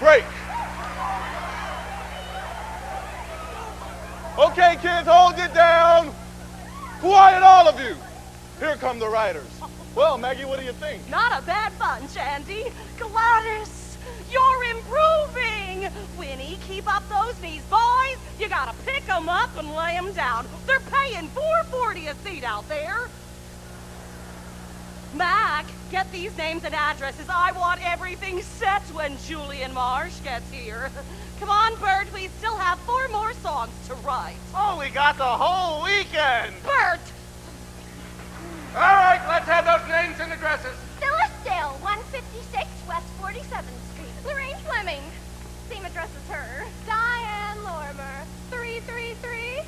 Break. Okay, kids, hold it down. Quiet, all of you. Here come the riders. Well, Maggie, what do you think? Not a bad bunch, Andy. Gladys, you're improving. Winnie, keep up those knees, boys. You gotta pick them up and lay them down. They're paying $4.40 a seat out there. Mac, get these names and addresses. I want everything set when Julian Marsh gets here. Come on, Bert, we still have 4 more songs to write. Oh, we got the whole weekend. Bert! All right, let's have those names and addresses. Phyllis Dale, 156 West 47th Street. Lorraine Fleming, same address as her. Diane Lorimer, 333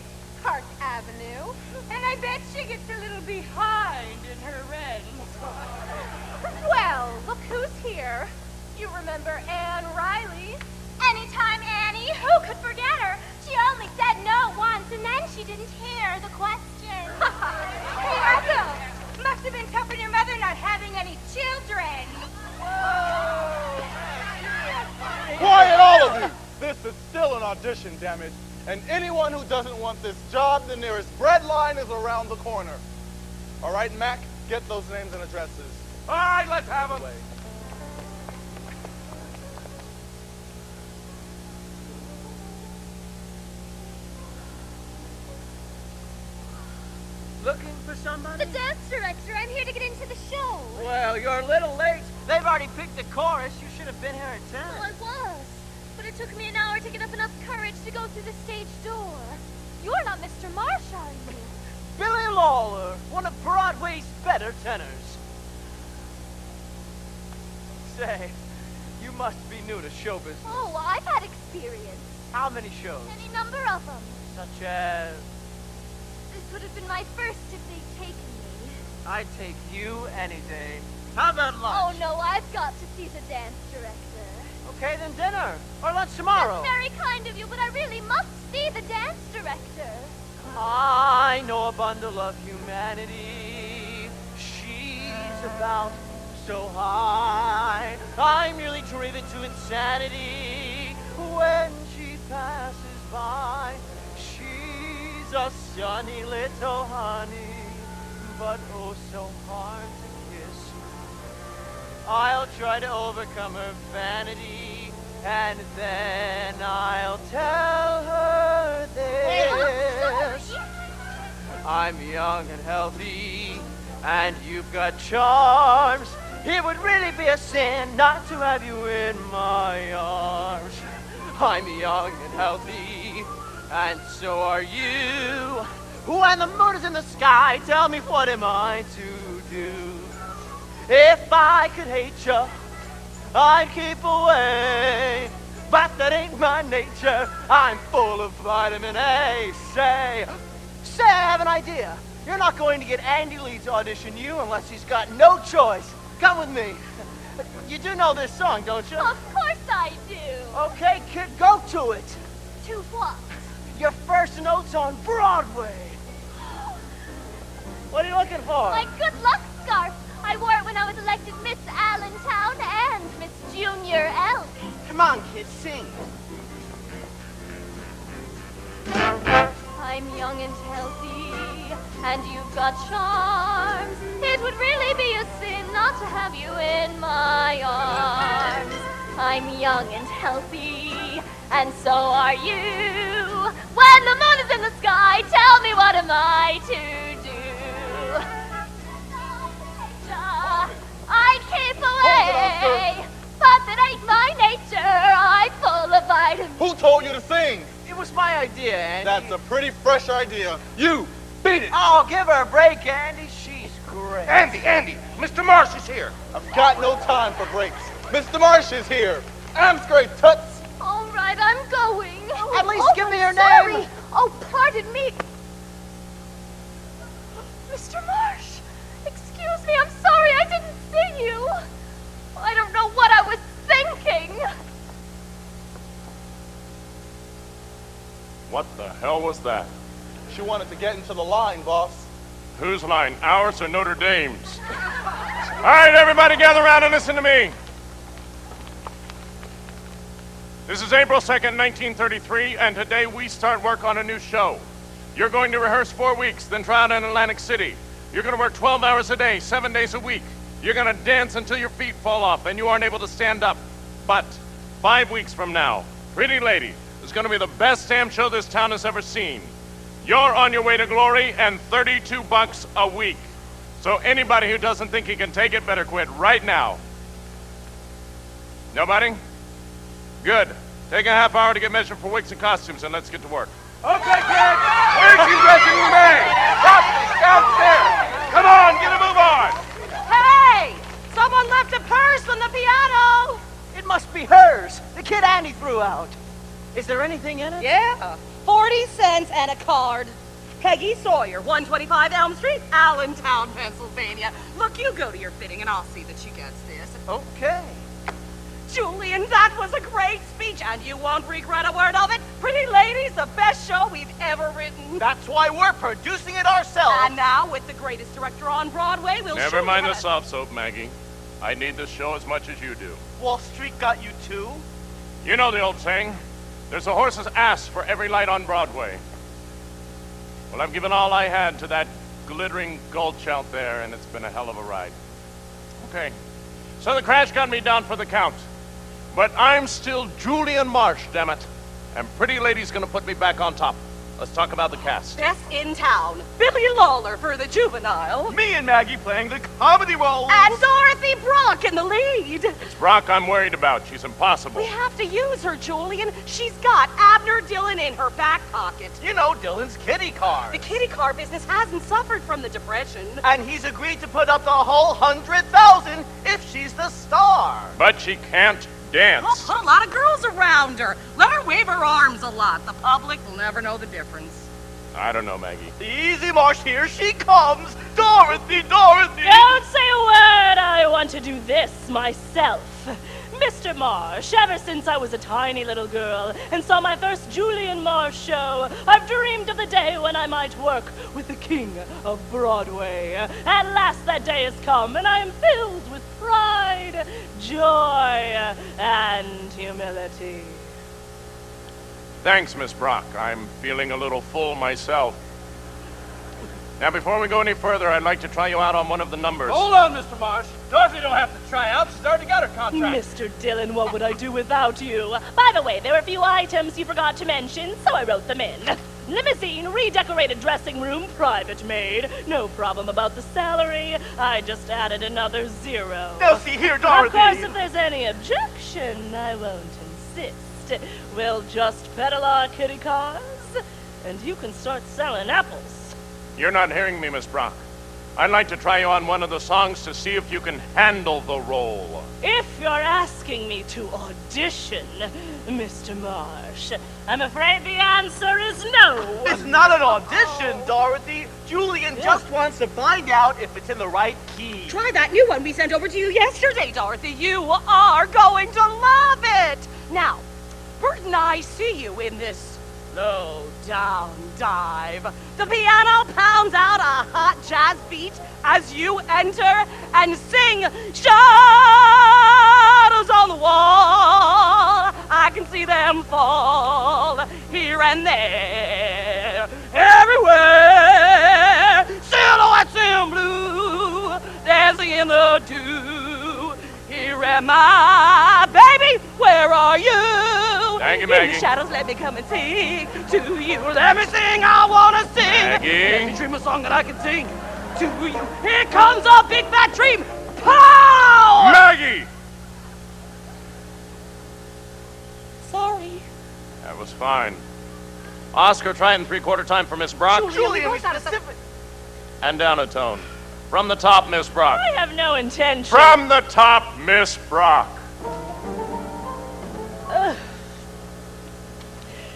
Park Avenue. And I bet she gets a little behind in her rent. Well, look who's here. You remember Anne Riley? Anytime, Annie. Who could forget her? She only said no once, and then she didn't hear the question. Hey, Arthur, must have been tough on your mother not having any children. Quiet, all of you. This is still an audition, damn it. And anyone who doesn't want this job, the nearest bread line is around the corner. All right, Mac, get those names and addresses. All right, let's have them. Looking for somebody? The dance director. I'm here to get into the show. Well, you're a little late. They've already picked the chorus. You should have been here at 10. Well, I was. But it took me an hour to get up enough courage to go through the stage door. You're not Mr. Marsh, are you? Billy Lawler, one of Broadway's better tenors. Say, you must be new to show business. Oh, I've had experience. How many shows? Any number of them. Such as... This would have been my first if they'd taken me. I'd take you any day. How about lunch? Oh, no, I've got to see the dance director. Okay, then dinner. Or lunch tomorrow. That's very kind of you, but I really must see the dance director. I know a bundle of humanity. She's about so high. I'm nearly driven to insanity when she passes by. She's a sunny little honey, but oh so hard to kiss. I'll try to overcome her vanity, and then I'll tell her this. Hey, I'm sorry. I'm young and healthy, and you've got charms. It would really be a sin not to have you in my arms. I'm young and healthy, and so are you. When the moon is in the sky, tell me what am I to do? If I could hate you, I'd keep away. But that ain't my nature. I'm full of vitamin A. Say, I have an idea. You're not going to get Andy Lee to audition you unless he's got no choice. Come with me. You do know this song, don't you? Of course I do. Okay, kid, go to it. To what? Your first notes on Broadway. What are you looking for? My good luck scarf. I wore it when I was elected Miss Allentown and Miss Junior Elk. Come on, kid, sing. I'm young and healthy, and you've got charms. It would really be a sin not to have you in my arms. I'm young and healthy, and so are you. When the moon is in the sky, tell me what am I to do? I keep away, but that ain't my nature. I'm full of vitamins. Who told you to sing? It was my idea, Andy. That's a pretty fresh idea. You, beat it. Oh, give her a break, Andy. She's great. Andy, Mr. Marsh is here. I've got no time for breaks. Mr. Marsh is here. I'm straight, Tuts. All right, I'm going. At least give me your sorry. name. Oh, pardon me. Mr. Marsh, excuse me, I'm sorry, I didn't see you. I don't know what I was thinking. What the hell was that? She wanted to get into the line, boss. Whose line? Ours or Notre Dame's? All right, everybody gather around and listen to me. This is April 2nd, 1933, and today we start work on a new show. You're going to rehearse 4 weeks, then try out in Atlantic City. You're going to work 12 hours a day, 7 days a week. You're going to dance until your feet fall off and you aren't able to stand up. But 5 weeks from now, Pretty Lady is going to be the best damn show this town has ever seen. You're on your way to glory and $32 a week. So anybody who doesn't think he can take it better quit right now. Nobody? Good. Take a half hour to get measured for wigs and costumes and let's get to work. Okay, kids. Where's your dressing room? Stop downstairs. Come on, get a move on. Hey! Someone left a purse on the piano! It must be hers. The kid Annie threw out. Is there anything in it? Yeah. 40 cents and a card. Peggy Sawyer, 125 Elm Street, Allentown, Pennsylvania. Look, you go to your fitting and I'll see that she gets this. Okay. Julian, that was a great speech, and you won't regret a word of it. Pretty Lady's the best show we've ever written. That's why we're producing it ourselves. And now, with the greatest director on Broadway, we'll Never show mind you the soft soap, Maggie. I need this show as much as you do. Wall Street got you too? You know the old saying, there's a horse's ass for every light on Broadway. Well, I've given all I had to that glittering gulch out there, and it's been a hell of a ride. Okay, so the crash got me down for the count. But I'm still Julian Marsh, damn it. And Pretty Lady's gonna put me back on top. Let's talk about the cast. Best in town, Billy Lawler for the juvenile. Me and Maggie playing the comedy role. And Dorothy Brock in the lead. It's Brock I'm worried about. She's impossible. We have to use her, Julian. She's got Abner Dillon in her back pocket. You know Dylan's kitty car. The kitty car business hasn't suffered from the Depression. And he's agreed to put up the whole 100,000 if she's the star. But she can't dance. A lot of girls around her. Let her wave her arms a lot. The public will never know the difference. I don't know, Maggie. Easy, Marsh, here she comes. Dorothy, Dorothy. Don't say a word. I want to do this myself. Mr. Marsh, ever since I was a tiny little girl and saw my first Julian Marsh show, I've dreamed of the day when I might work with the king of Broadway. At last that day has come, and I am filled with pride, joy, and humility. Thanks, Miss Brock. I'm feeling a little full myself. Now, before we go any further, I'd like to try you out on one of the numbers. Hold on, Mr. Marsh. Dorothy don't have to try out. She's already got her contract. Mr. Dillon, what would I do without you? By the way, there were a few items you forgot to mention, so I wrote them in. Limousine, redecorated dressing room, private maid. No problem about the salary. I just added another 0. Now see here, Dorothy. Of course, if there's any objection, I won't insist. We'll just pedal our kitty cars, and you can start selling apples. You're not hearing me, Miss Brock. I'd like to try you on one of the songs to see if you can handle the role. If you're asking me to audition, Mr. Marsh, I'm afraid the answer is no. It's not an audition, Dorothy. Julian just wants to find out if it's in the right key. Try that new one we sent over to you yesterday, Dorothy. You are going to love it. Now, Bert and I see you in this slow down dive. The piano pounds out a hot jazz beat as you enter and sing Shadows on the Wall. I can see them fall here and there, everywhere. Silhouettes in blue, dancing in the dew. Here am I, baby, where are you? Thank you, In Maggie. the shadows, let me come and sing to you. Let me sing, I wanna sing. Maggie. Let me dream a song that I can sing to you. Here comes a big fat dream. Pow! Maggie! Sorry. That was fine. Oscar, try it in 3/4 time for Miss Brock. Julian, we specific. And down a tone. From the top, Miss Brock. I have no intention. From the top, Miss Brock.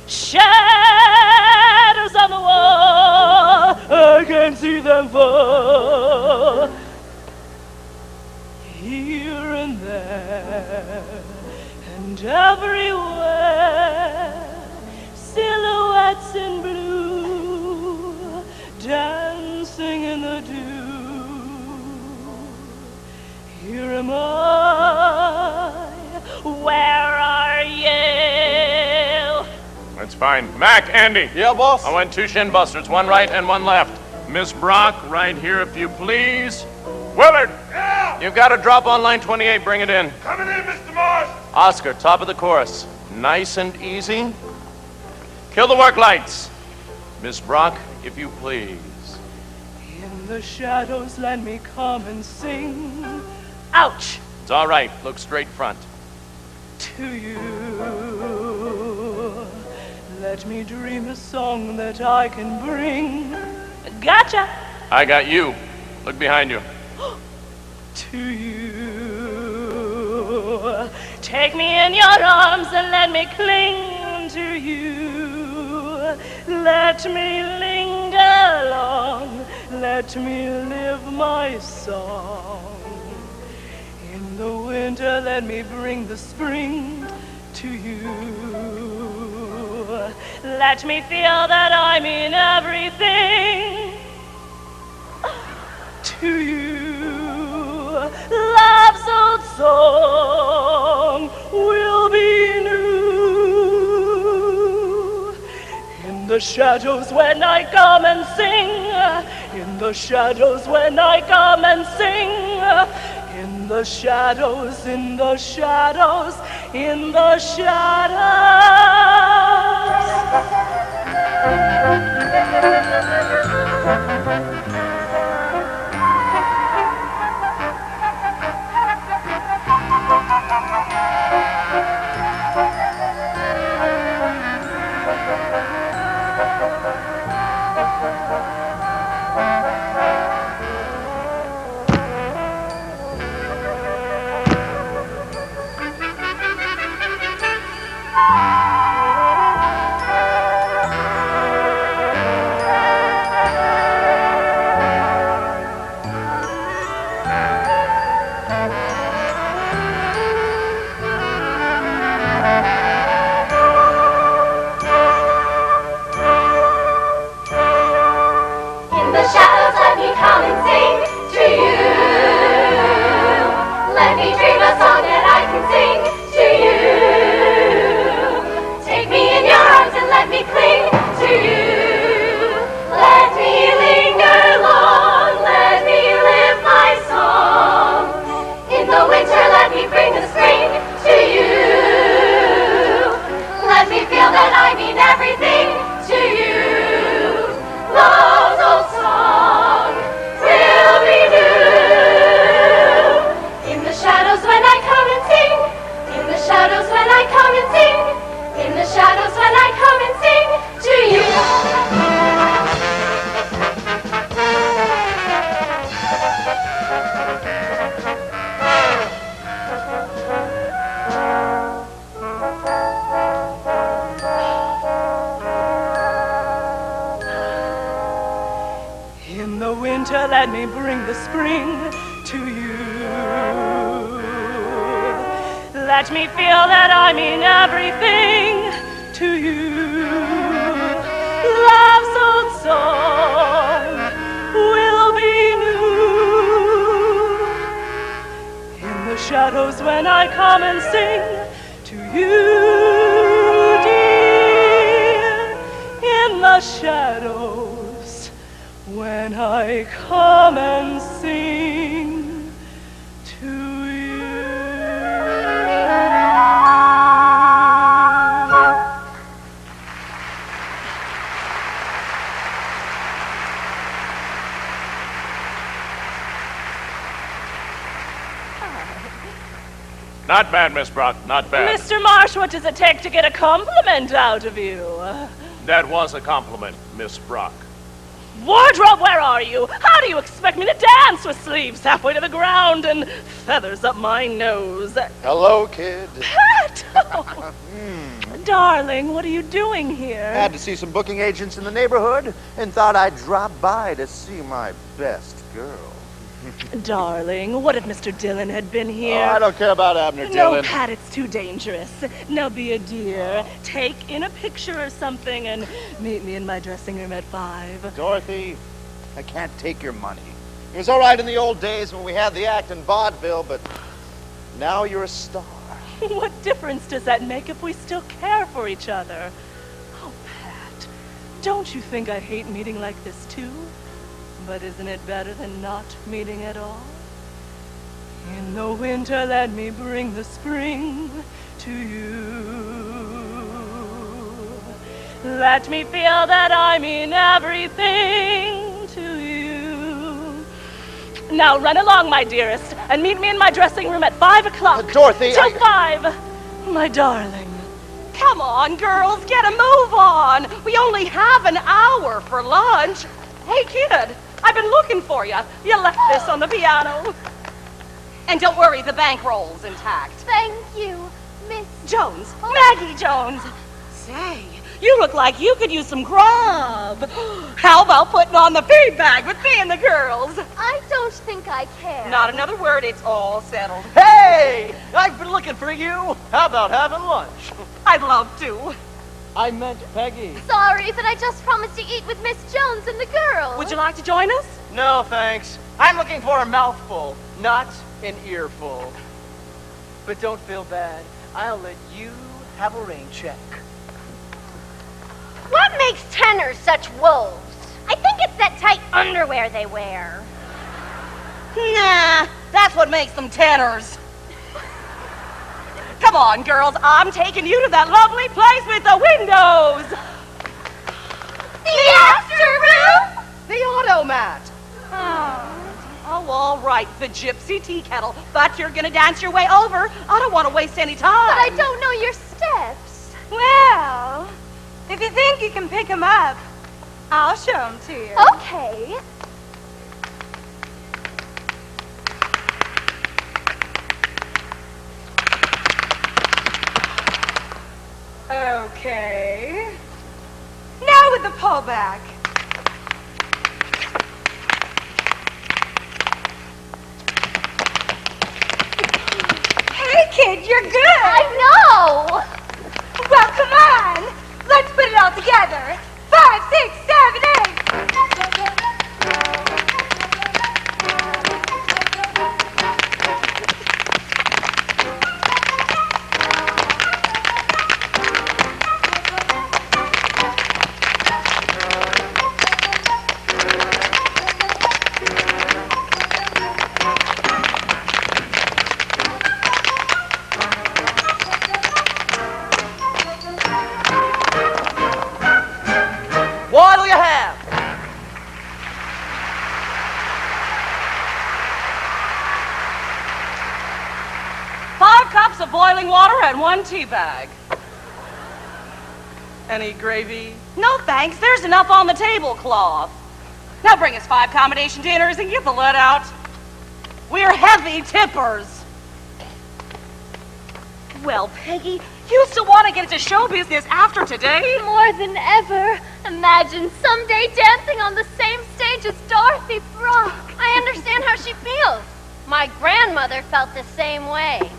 Shadows on the wall, I can see them fall. Here and there, and everywhere, silhouettes in blue, dancing in the dew. Here am I, where are you? fine. Mac, Andy. Yeah, boss? I want 2 shin busters, 1 right and 1 left. Miss Brock, right here if you please. Willard! Yeah! You've got to drop on line 28, bring it in. Coming in, Mr. Marsh. Oscar, top of the chorus. Nice and easy. Kill the work lights. Miss Brock, if you please. In the shadows, let me come and sing. Ouch! It's all right. Look straight front. To you, let me dream a song that I can bring. Gotcha! I got you. Look behind you. To you, take me in your arms and let me cling to you. Let me linger long, let me live my song. In the winter, let me bring the spring to you. Let me feel that I mean everything to you. Love's old song will be new. In the shadows when I come and sing, in the shadows when I come and sing, in the shadows, in the shadows, in the let me bring the spring to you. Let me feel that I mean everything to you. Love's old song will be new. In the shadows when I come and sing to you, dear. In the shadows when I come and sing to you. Not bad, Miss Brock, not bad. Mr. Marsh, what does it take to get a compliment out of you? That was a compliment, Miss Brock. Wardrobe, where are you? How do you expect me to dance with sleeves halfway to the ground and feathers up my nose? Hello, kid. Pat! Oh. Darling, what are you doing here? Had to see some booking agents in the neighborhood and thought I'd drop by to see my best girl. Darling, what if Mr. Dillon had been here? Oh, I don't care about Abner Dillon. No, Pat, it's too dangerous. Now be a dear. Take in a picture or something and meet me in my dressing room at 5. Dorothy, I can't take your money. It was all right in the old days when we had the act in vaudeville, but now you're a star. What difference does that make if we still care for each other? Oh, Don't you think I hate meeting like this too? But isn't it better than not meeting at all? In the winter, let me bring the spring to you. Let me feel that I mean everything to you. Now run along, my dearest, and meet me in my dressing room at 5 o'clock. Dorothy, Till 5, my darling. Come on, girls, get a move on. We only have an hour for lunch. Hey, kid, I've been looking for you. You left this on the piano. And don't worry, the bankroll's intact. Thank you, Miss Jones, Maggie Jones. Say, you look like you could use some grub. How about putting on the feed bag with me and the girls? I don't think I care. Not another word, it's all settled. Hey! I've been looking for you. How about having lunch? I'd love to. I meant Peggy. Sorry, but I just promised to eat with Miss Jones and the girls. Would you like to join us? No, thanks. I'm looking for a mouthful, not an earful. But don't feel bad. I'll let you have a rain check. What makes tenors such wolves? I think it's that tight underwear they wear. Nah, that's what makes them tenors. Come on, girls, I'm taking you to that lovely place with the windows. The after room? The automat. Oh, all right, the gypsy tea kettle. But you're gonna dance your way over. I don't want to waste any time. But I don't know your steps. Well, if you think you can pick them up, I'll show them to you. Okay. Okay. Now with the pullback. Hey, kid, you're good. I know. Well, come on. Let's put it all together. 5, 6, 7, 8. What'll you have? Five cups of boiling water and 1 tea bag. Any gravy? No, thanks. There's enough on the tablecloth. Now bring us 5 combination dinners and get the let out. We're heavy tippers. Well, Peggy, you still want to get into show business after today? More than ever. Imagine someday dancing on the same stage as Dorothy Brock. I understand how she feels. My grandmother felt the same way.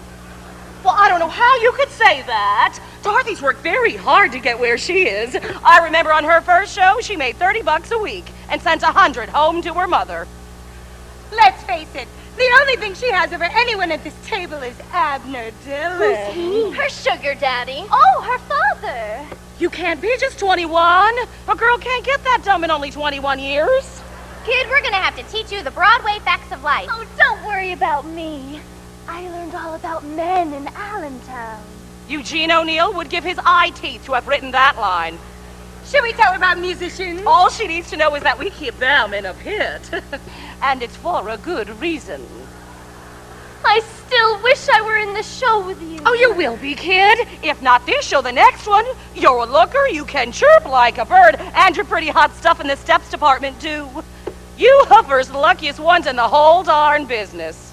Well, I don't know how you could say that. Dorothy's worked very hard to get where she is. I remember on her first show, she made $30 a week and sent 100 home to her mother. Let's face it, the only thing she has over anyone at this table is Abner Dillon. Who's he? Her sugar daddy. Oh, her father. You can't be just 21. A girl can't get that dumb in only 21 years. Kid, we're gonna have to teach you the Broadway facts of life. Oh, don't worry about me. I learned all about men in Allentown. Eugene O'Neill would give his eye teeth to have written that line. Should we tell her about musicians? All she needs to know is that we keep them in a pit. And it's for a good reason. I still wish I were in the show with you. Oh, you will be, kid. If not this show, the next one. You're a looker, you can chirp like a bird, and you're pretty hot stuff in the steps department, too. You hoofers the luckiest ones in the whole darn business.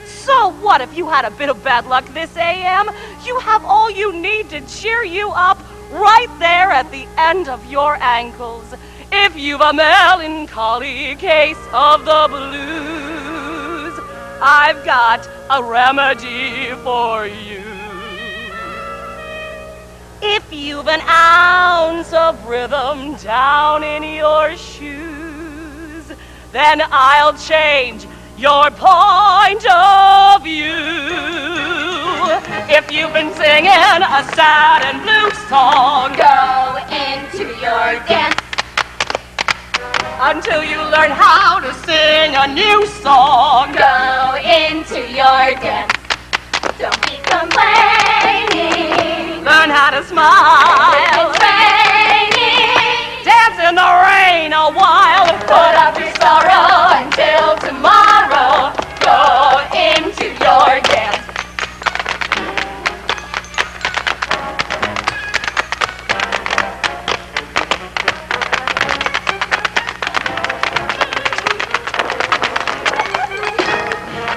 So what if you had a bit of bad luck this AM? You have all you need to cheer you up right there at the end of your ankles. If you've a melancholy case of the blues, I've got a remedy for you. If you've an ounce of rhythm down in your shoes, then I'll change your point of view. If you've been singing a sad and blue song, Go into your your dance. Until you learn how to sing a new song. Go into your dance. Don't be complaining. Learn how to smile. It's raining. Dance in the rain a while. Put off your sorrow until tomorrow. Go into your dance.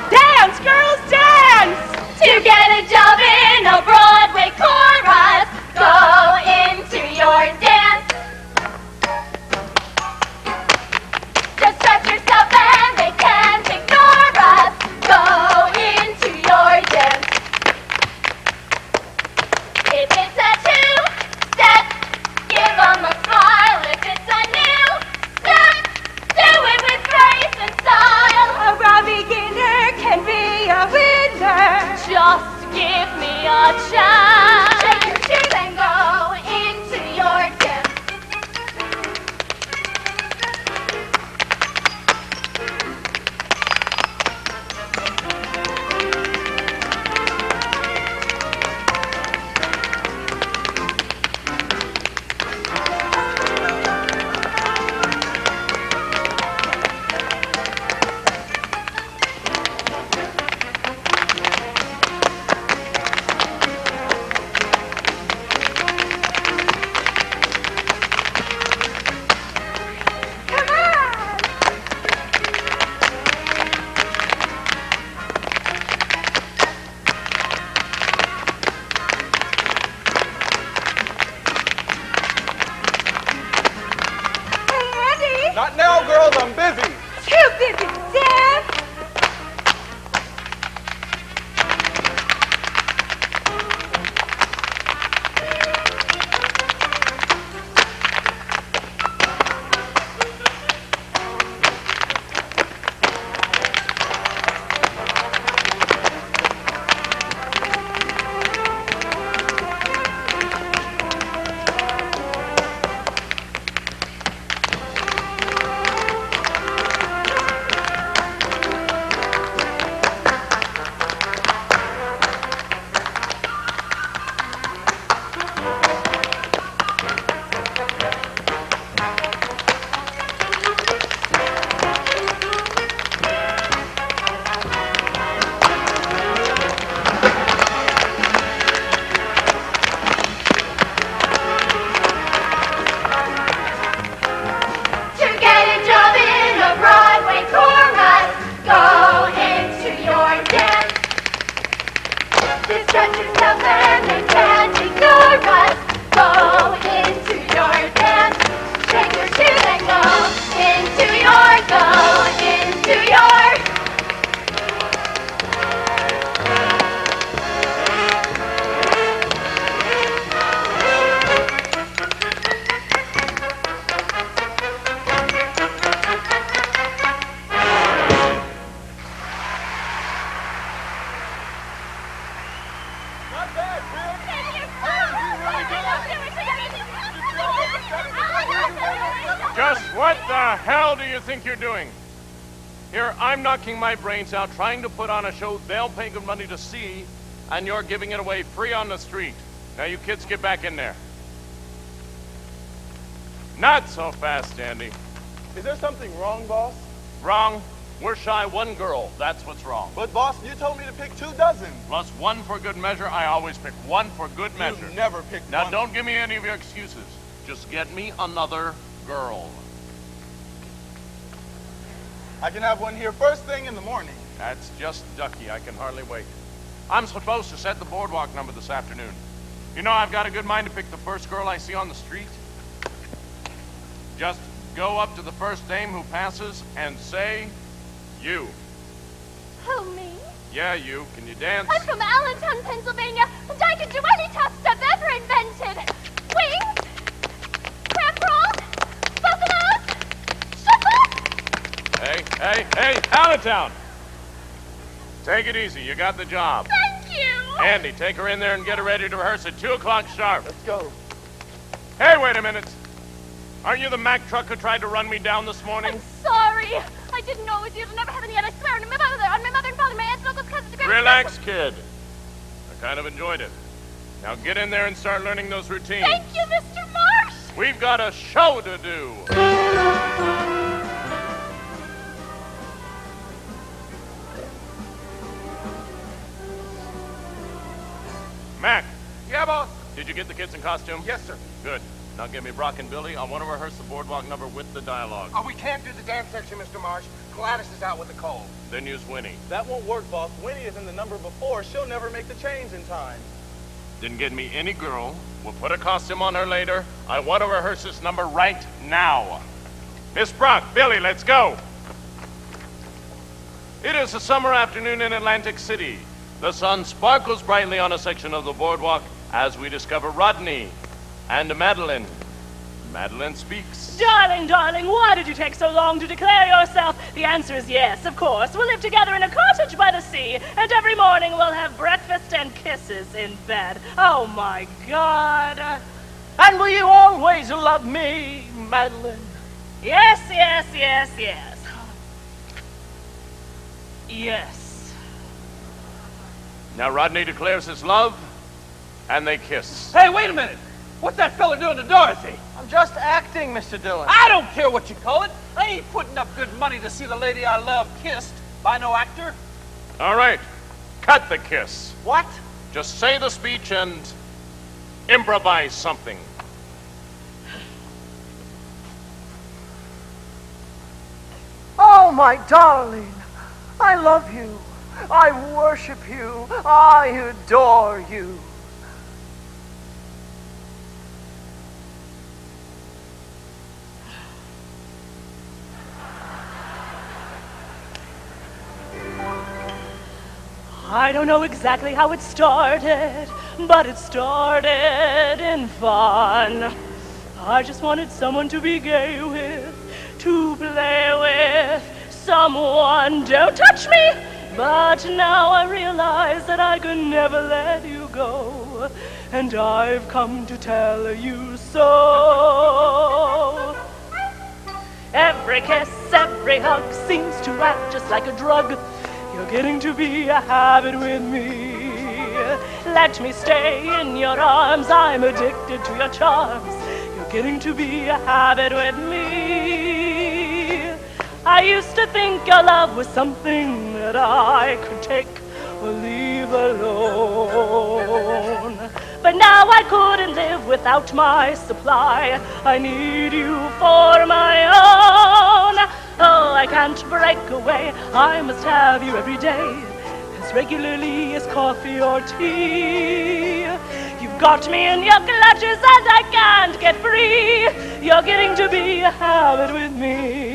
Dance, girls, dance! To get a job in a Broadway chorus, go into your dance. Just stretch yourself and they can't ignore us. Go into your dance. If it's a two-step, give them a smile. If it's a new step, do it with grace and style. A raw beginner can be a winner. Just give me a chance. Shake your shoes and go into your dance. Not now, girls, I'm busy. Too busy to dance. To get a job in a Broadway chorus, go into your dance. Just stretch yourself and they can't ignore us. Go into your dance. Shake your shoes and go into your. Not bad, Bert. Just what the hell do you think you're doing? Here, I'm knocking my brains out trying to put on a show they'll pay good money to see, and you're giving it away free on the street. Now you kids get back in there. Not so fast, Andy. Is there something wrong, boss? Wrong. We're shy one girl. That's what's wrong. But, boss, you told me to pick 24. Plus one for good measure. I always pick one for good measure. You never picked Now, one. don't give me any of your excuses. Just get me another girl. I can have one here first thing in the morning. That's just ducky. I can hardly wait. I'm supposed to set the boardwalk number this afternoon. You know, I've got a good mind to pick the first girl I see on the street. Just go up to the first dame who passes and say, you. Who, me? Yeah, you. Can you dance? I'm from Allentown, Pennsylvania, and I can do any top step ever invented. Wings, crab crawl, buffaloes, shuffle. Hey, Allentown! Take it easy. You got the job. Thank you. Andy, take her in there and get her ready to rehearse at 2 o'clock sharp. Let's go. Hey, wait a minute. Are you the Mack truck who tried to run me down this morning? I'm sorry. I didn't know it was you. It'll never happen again. I swear on my mother and father, my aunts and uncles, cousins, grandparents. Relax, kid. I kind of enjoyed it. Now get in there and start learning those routines. Thank you, Mr. Marsh. We've got a show to do. Mac, Yeah, boss. did you get the kids in costume? Yes, sir. Good. Now give me Brock and Billy. I want to rehearse the boardwalk number with the dialogue. Oh, we can't do the dance section, Mr. Marsh. Gladys is out with a cold. Then use Winnie. That won't work, boss. Winnie is in the number before. She'll never make the change in time. Didn't get me any girl. We'll put a costume on her later. I want to rehearse this number right now. Miss Brock, Billy, let's go. It is a summer afternoon in Atlantic City. The sun sparkles brightly on a section of the boardwalk as we discover Rodney and Madeline. Madeline speaks. Darling, darling, why did you take so long to declare yourself? The answer is yes, of course. We'll live together in a cottage by the sea, and every morning we'll have breakfast and kisses in bed. Oh, my God. And will you always love me, Madeline? Yes, yes, yes, yes. Yes. Now Rodney declares his love, and they kiss. Hey, wait a minute. What's that fella doing to Dorothy? I'm just acting, Mr. Dillon. I don't care what you call it. I ain't putting up good money to see the lady I love kissed by no actor. All right, cut the kiss. What? Just say the speech and improvise something. Oh, my darling, I love you. I worship you. I adore you. I don't know exactly how it started, but it started in fun. I just wanted someone to be gay with, to play with, someone, don't touch me! But now I realize that I could never let you go, and I've come to tell you so. Every kiss, every hug seems to act just like a drug. You're getting to be a habit with me. Let me stay in your arms, I'm addicted to your charms. You're getting to be a habit with me. I used to think your love was something that I could take or leave alone. But now I couldn't live without my supply. I need you for my own. Oh, I can't break away. I must have you every day, as regularly as coffee or tea. You've got me in your clutches and I can't get free. You're getting to be a habit with me.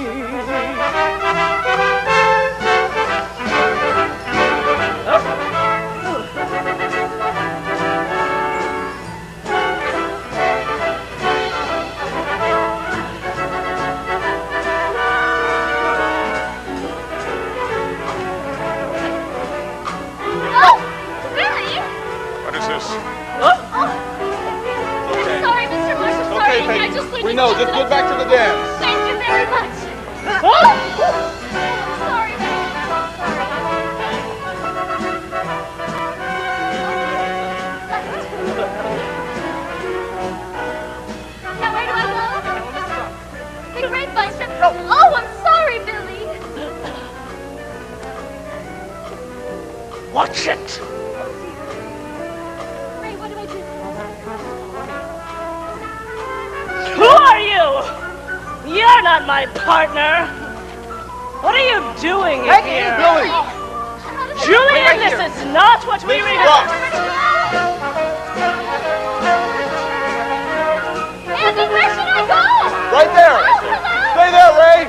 We know, just get back to the dance. Thank you very much. Sorry, Now where do I go? The grapevine strip. Oh, I'm sorry, Billy. Watch it. Ray, what do I do? Who are you? You're not my partner. What are you doing here? Billy! Julian, this is not what we rehearsed. Andy, where should I go? Right there! Oh, hello! Stay there, Ray!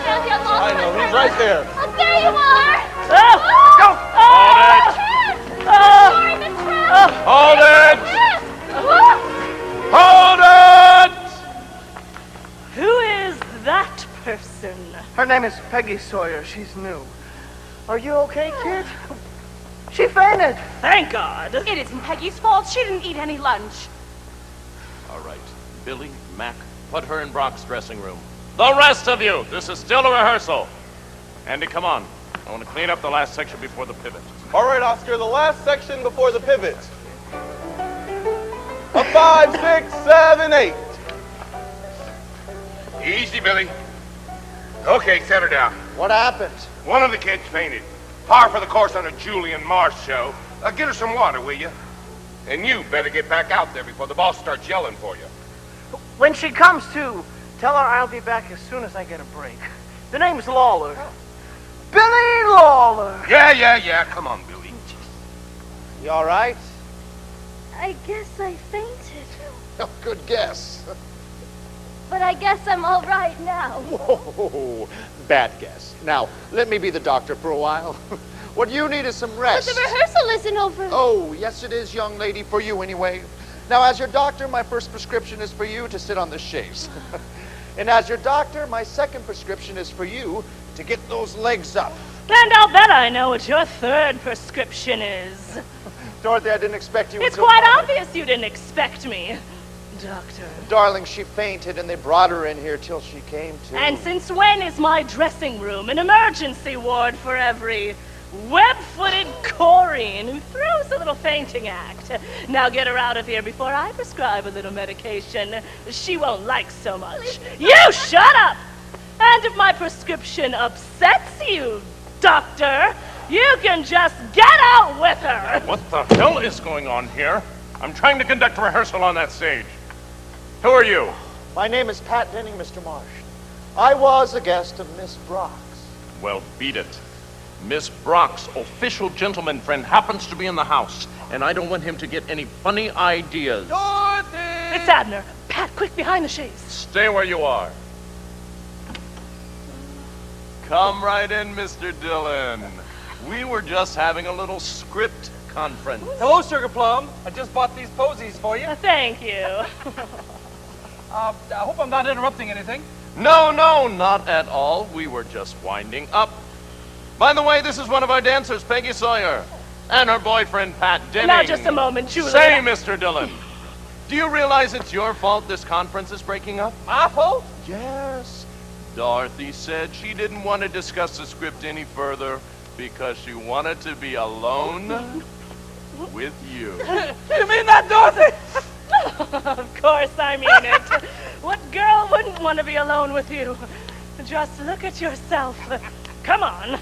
Andy, I lost I my know, he's purse. right there. Oh, there you are! Oh, Go! Hold it! Sorry, Miss Brown. Hold it! Oh. Hold it! who is that person? Her name is Peggy Sawyer. She's new. Are you okay, kid? She fainted. Thank God. It isn't Peggy's fault. She didn't eat any lunch. All right, Billy, Mac, put her in Brock's dressing room. The rest of you, this is still a rehearsal. Andy, come on. I want to clean up the last section before the pivot. All right, Oscar, the last section before the pivot. A 5, 6, 7, 8. Easy, Billy. Okay, set her down. What happened? One of the kids fainted. Par for the course on a Julian Marsh show. Get her some water, will you? And you better get back out there before the boss starts yelling for you. When she comes to, tell her I'll be back as soon as I get a break. The name's Lawler. Billy Lawler. Yeah. Come on, Billy. You all right? I guess I fainted. Oh, good guess. But I guess I'm all right now. Whoa, bad guess. Now, let me be the doctor for a while. What you need is some But rest. the rehearsal isn't over. Oh, yes it is, young lady, for you anyway. Now, as your doctor, my first prescription is for you to sit on the chaise. And as your doctor, my second prescription is for you to get those legs up. And I'll bet I know what your third prescription is. Dorothy, I didn't expect you. It's until quite now. obvious you didn't expect me, Doctor. Darling, she fainted and they brought her in here till she came to. And since when is my dressing room an emergency ward for every web-footed Corrine who throws a little fainting act? Now get her out of here before I prescribe a little medication she won't like so much. You shut up! And if my prescription upsets you, Doctor, you can just get out with her! What the hell is going on here? I'm trying to conduct a rehearsal on that stage. Who are you? My name is Pat Denning, Mr. Marsh. I was a guest of Miss Brock's. Well, beat it. Miss Brock's official gentleman friend happens to be in the house, and I don't want him to get any funny ideas. Dorothy! It's Abner. Pat, quick, behind the chaise. Stay where you are. Come right in, Mr. Dillon. We were just having a little script conference. Hello, Sugar Plum. I just bought these posies for you. Thank you. I hope I'm not interrupting anything. No, not at all. We were just winding up. By the way, this is one of our dancers, Peggy Sawyer, and her boyfriend, Pat Denning. Now, just a moment, Julian. Say, Mr. Dillon, do you realize it's your fault this conference is breaking up? My fault? Yes. Dorothy said she didn't want to discuss the script any further because she wanted to be alone with you. You mean that, Dorothy? Of course I mean it. What girl wouldn't want to be alone with you? Just look at yourself. Come on.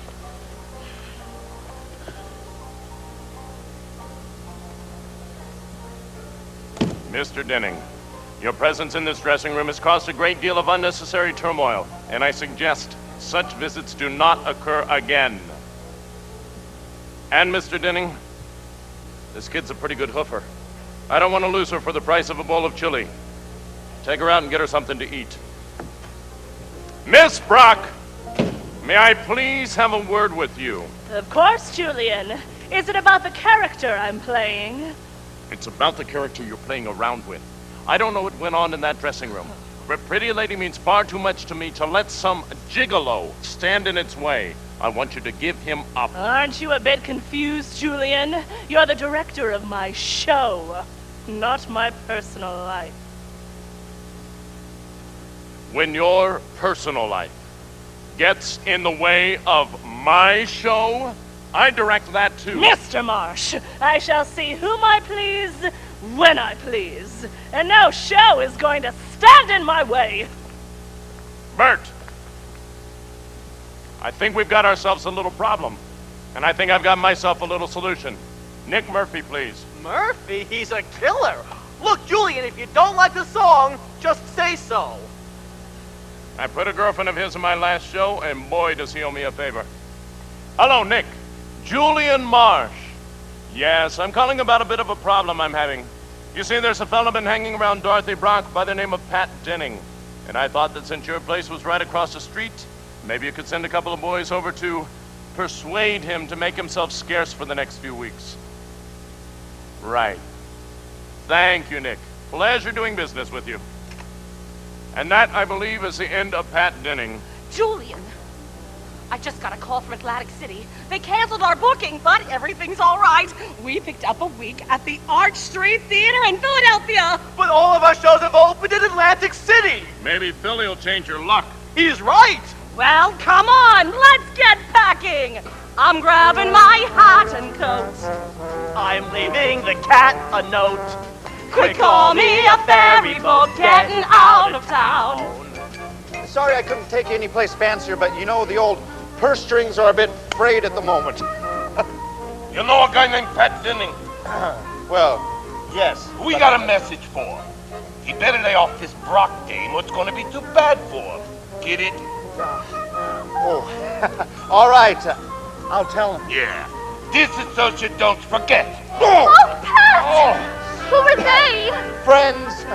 Mr. Denning, your presence in this dressing room has caused a great deal of unnecessary turmoil, and I suggest such visits do not occur again. And Mr. Denning, this kid's a pretty good hoofer. I don't want to lose her for the price of a bowl of chili. Take her out and get her something to eat. Miss Brock, may I please have a word with you? Of course, Julian. Is it about the character I'm playing? It's about the character you're playing around with. I don't know what went on in that dressing room, but pretty lady means far too much to me to let some gigolo stand in its way. I want you to give him up. Aren't you a bit confused, Julian? You're the director of my show, not my personal life. When your personal life gets in the way of my show, I direct that too. Mr. Marsh, I shall see whom I please, when I please. And no show is going to stand in my way. Bert, I think we've got ourselves a little problem. And I think I've got myself a little solution. Nick Murphy, please. Murphy? He's a killer. Look, Julian, if you don't like the song, just say so. I put a girlfriend of his in my last show, and boy, does he owe me a favor. Hello, Nick. Julian Marsh. Yes, I'm calling about a bit of a problem I'm having. You see, there's a fellow been hanging around Dorothy Brock by the name of Pat Denning. And I thought that since your place was right across the street, maybe you could send a couple of boys over to persuade him to make himself scarce for the next few weeks. Right. Thank you, Nick. Pleasure doing business with you. And that, I believe, is the end of Pat Denning. Julian, I just got a call from Atlantic City. They canceled our booking, but everything's all right. We picked up a week at the Arch Street Theater in Philadelphia. But all of our shows have opened in Atlantic City. Maybe Philly will change your luck. He's right. Well, come on, let's get packing. I'm grabbing my hat and coat. I'm leaving the cat a note. Quick, call me a ferry boat getting out of town. Sorry I couldn't take you any place fancier, but you know the old purse strings are a bit frayed at the moment. You know a guy named Pat Denning? Well, yes. We got a message for him. He better lay off this Brock game or it's going to be too bad for him. Get it? Oh, all right. I'll tell him. Yeah. This is so you don't forget. Oh, Pat! Who are they? Friends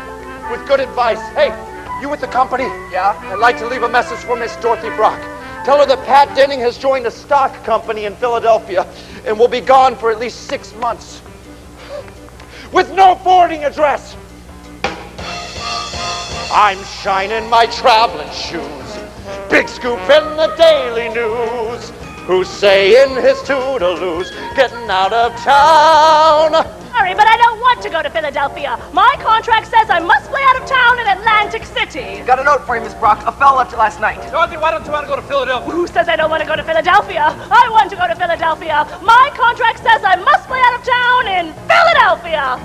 with good advice. Hey, you with the company? Yeah? I'd like to leave a message for Miss Dorothy Brock. Tell her that Pat Denning has joined a stock company in Philadelphia and will be gone for at least 6 months. With no forwarding address. I'm shining my traveling shoes. Big scoop in the Daily News. Who's saying his toodaloos, getting out of town. Sorry, but I don't want to go to Philadelphia. My contract says I must play out of town in Atlantic City. Got a note for you, Miss Brock. A fella left it last night. Dorothy, why don't you want to go to Philadelphia? Who says I don't want to go to Philadelphia? I want to go to Philadelphia. My contract says I must play out of town in Philadelphia.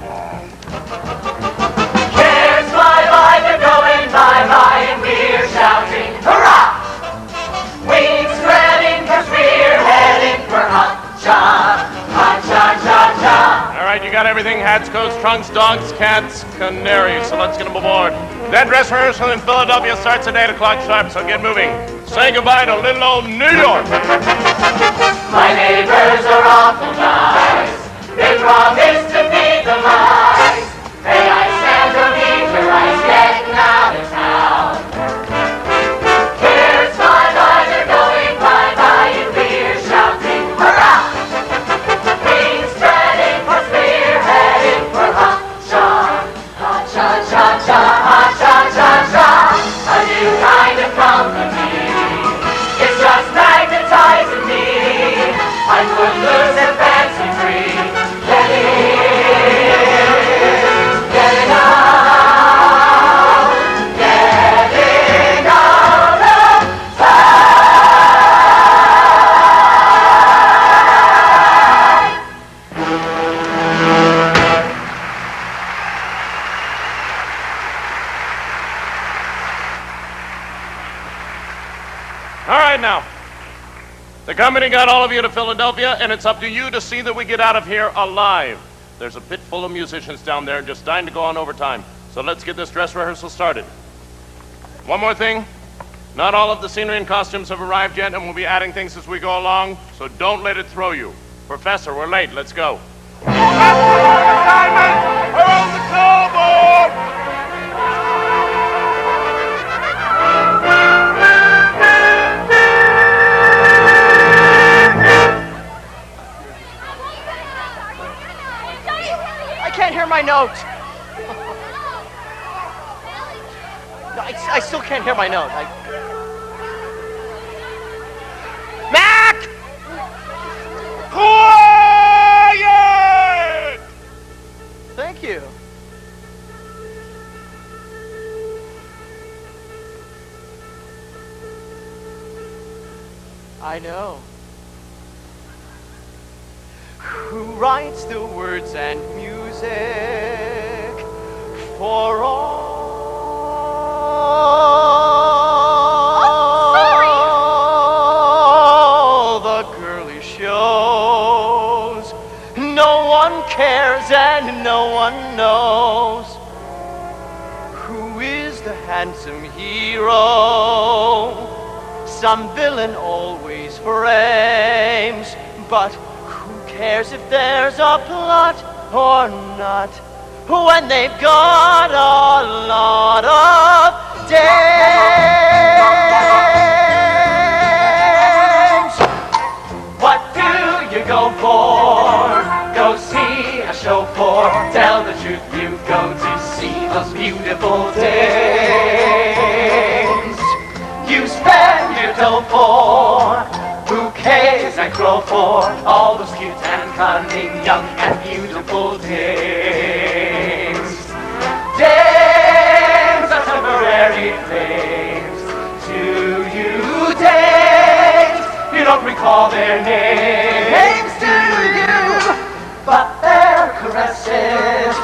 Cares fly by, they're going bye-bye, and we're shouting, hurrah! Wings spreading, 'cause we're heading for hot-cha, hot-cha-cha-cha. All right, you got everything. Hats, coats, trunks, dogs, cats, canaries. So let's get them aboard. That dress rehearsal in Philadelphia starts at 8 o'clock sharp, so get moving. Say goodbye to little old New York. My neighbors are awful nice. They promise to feed the mice. Hey, I stand to meet your eyes getting out of town. Cares fly by, they're going bye-bye, and we're shouting, hurrah! Wings spreading, 'cause we're heading for hot-cha, hot-cha-cha-cha, hot-cha-cha-cha. A new kind of company. It's just magnetizing me. I'm footloose and fancy free. Getting out of All right, now. The company got all of you to Philadelphia, and it's up to you to see that we get out of here alive. There's a pit full of musicians down there just dying to go on overtime. So let's get this dress rehearsal started. One more thing. Not all of the scenery and costumes have arrived yet, and we'll be adding things as we go along, so don't let it throw you. Professor, we're late. Let's go. I can't hear my note. No, I still can't hear my note. Mac! Quiet! Thank you. I know. Who writes the words and music for all the girly shows? No one cares and no one knows who is the handsome hero. Some villain always frames, but who cares if there's a plot or not when they've got a lot of dames? What do you go for? Go see a show for. Tell the truth, you go to see those beautiful dames. You spend your dough for grow for all those cute and cunning, young and beautiful dames. Dames are temporary flames. To you, dames, you don't recall their names, do you? But their caresses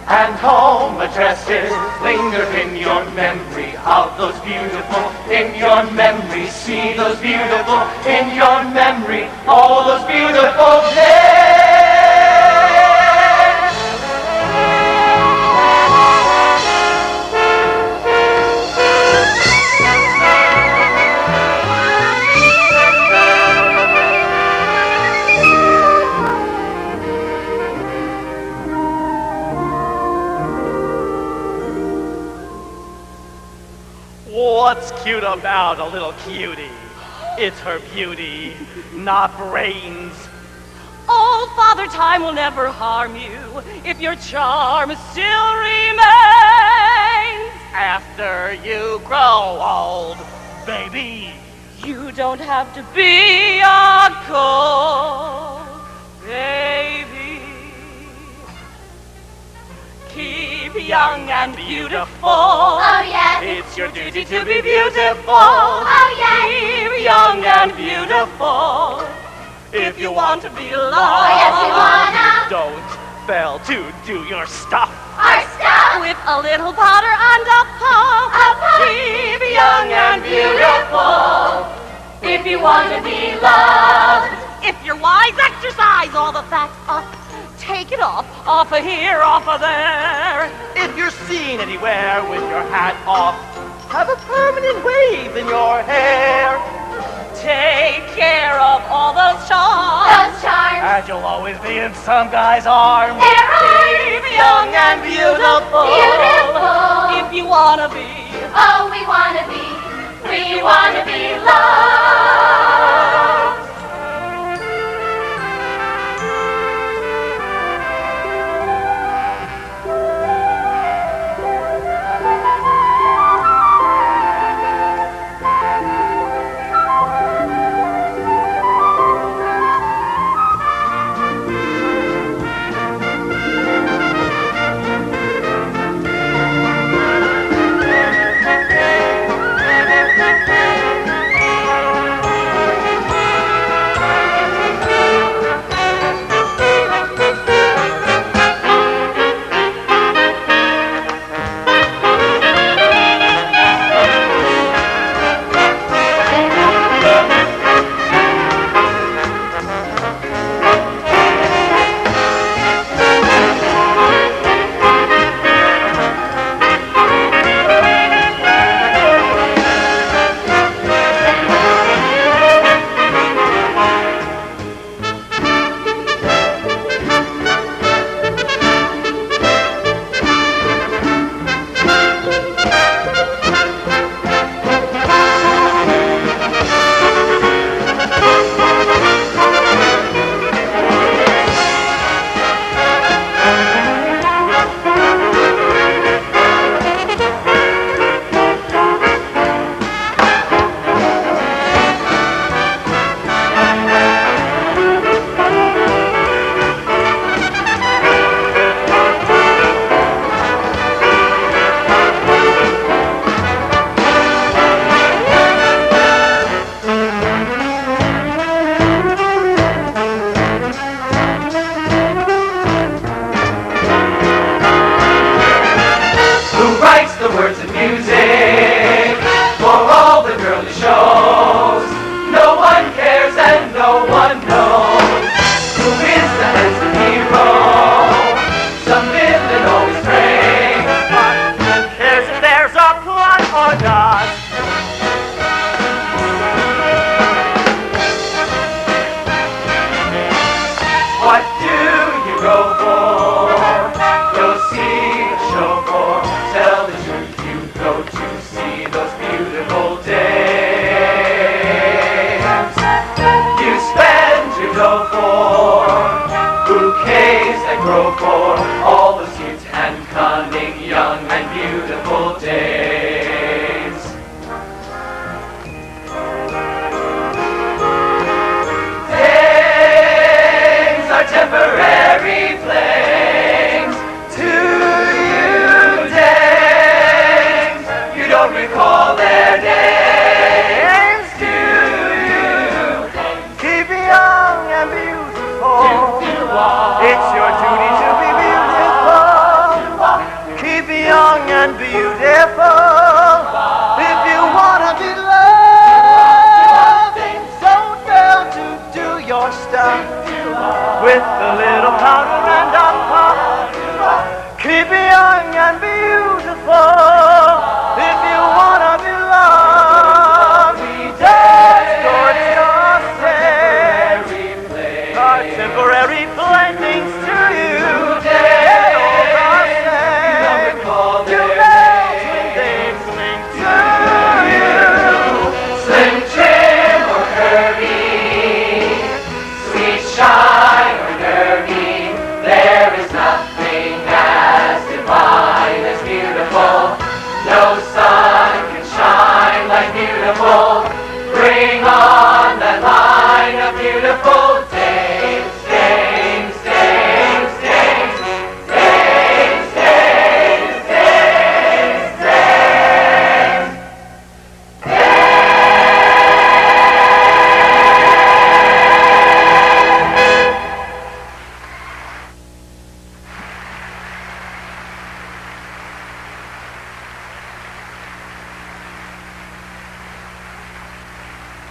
and home addresses linger in your memory of those beautiful, in your memory. See those beautiful in your memory, all those beautiful days. What's cute about a little cutie? It's her beauty, not brains. Old Father Time will never harm you if your charm still remains. After you grow old, baby, you don't have to be a gold baby. Keep young and beautiful. Oh, yes. It's your duty to be beautiful. Oh, yes. Keep young and beautiful. If you want to be loved. Oh, yes, you wanna. don't fail to do your stuff. Our stuff. With a little powder and a puff. Keep young and beautiful. If you want to be loved. If you're wise, exercise all the facts up. Take it off of here, off of there. If you're seen anywhere with your hat off, have a permanent wave in your hair. Take care of all those charms. Those charms. And you'll always be in some guy's arms. Keep young and beautiful. Beautiful. If you wanna be. Oh, we wanna be loved.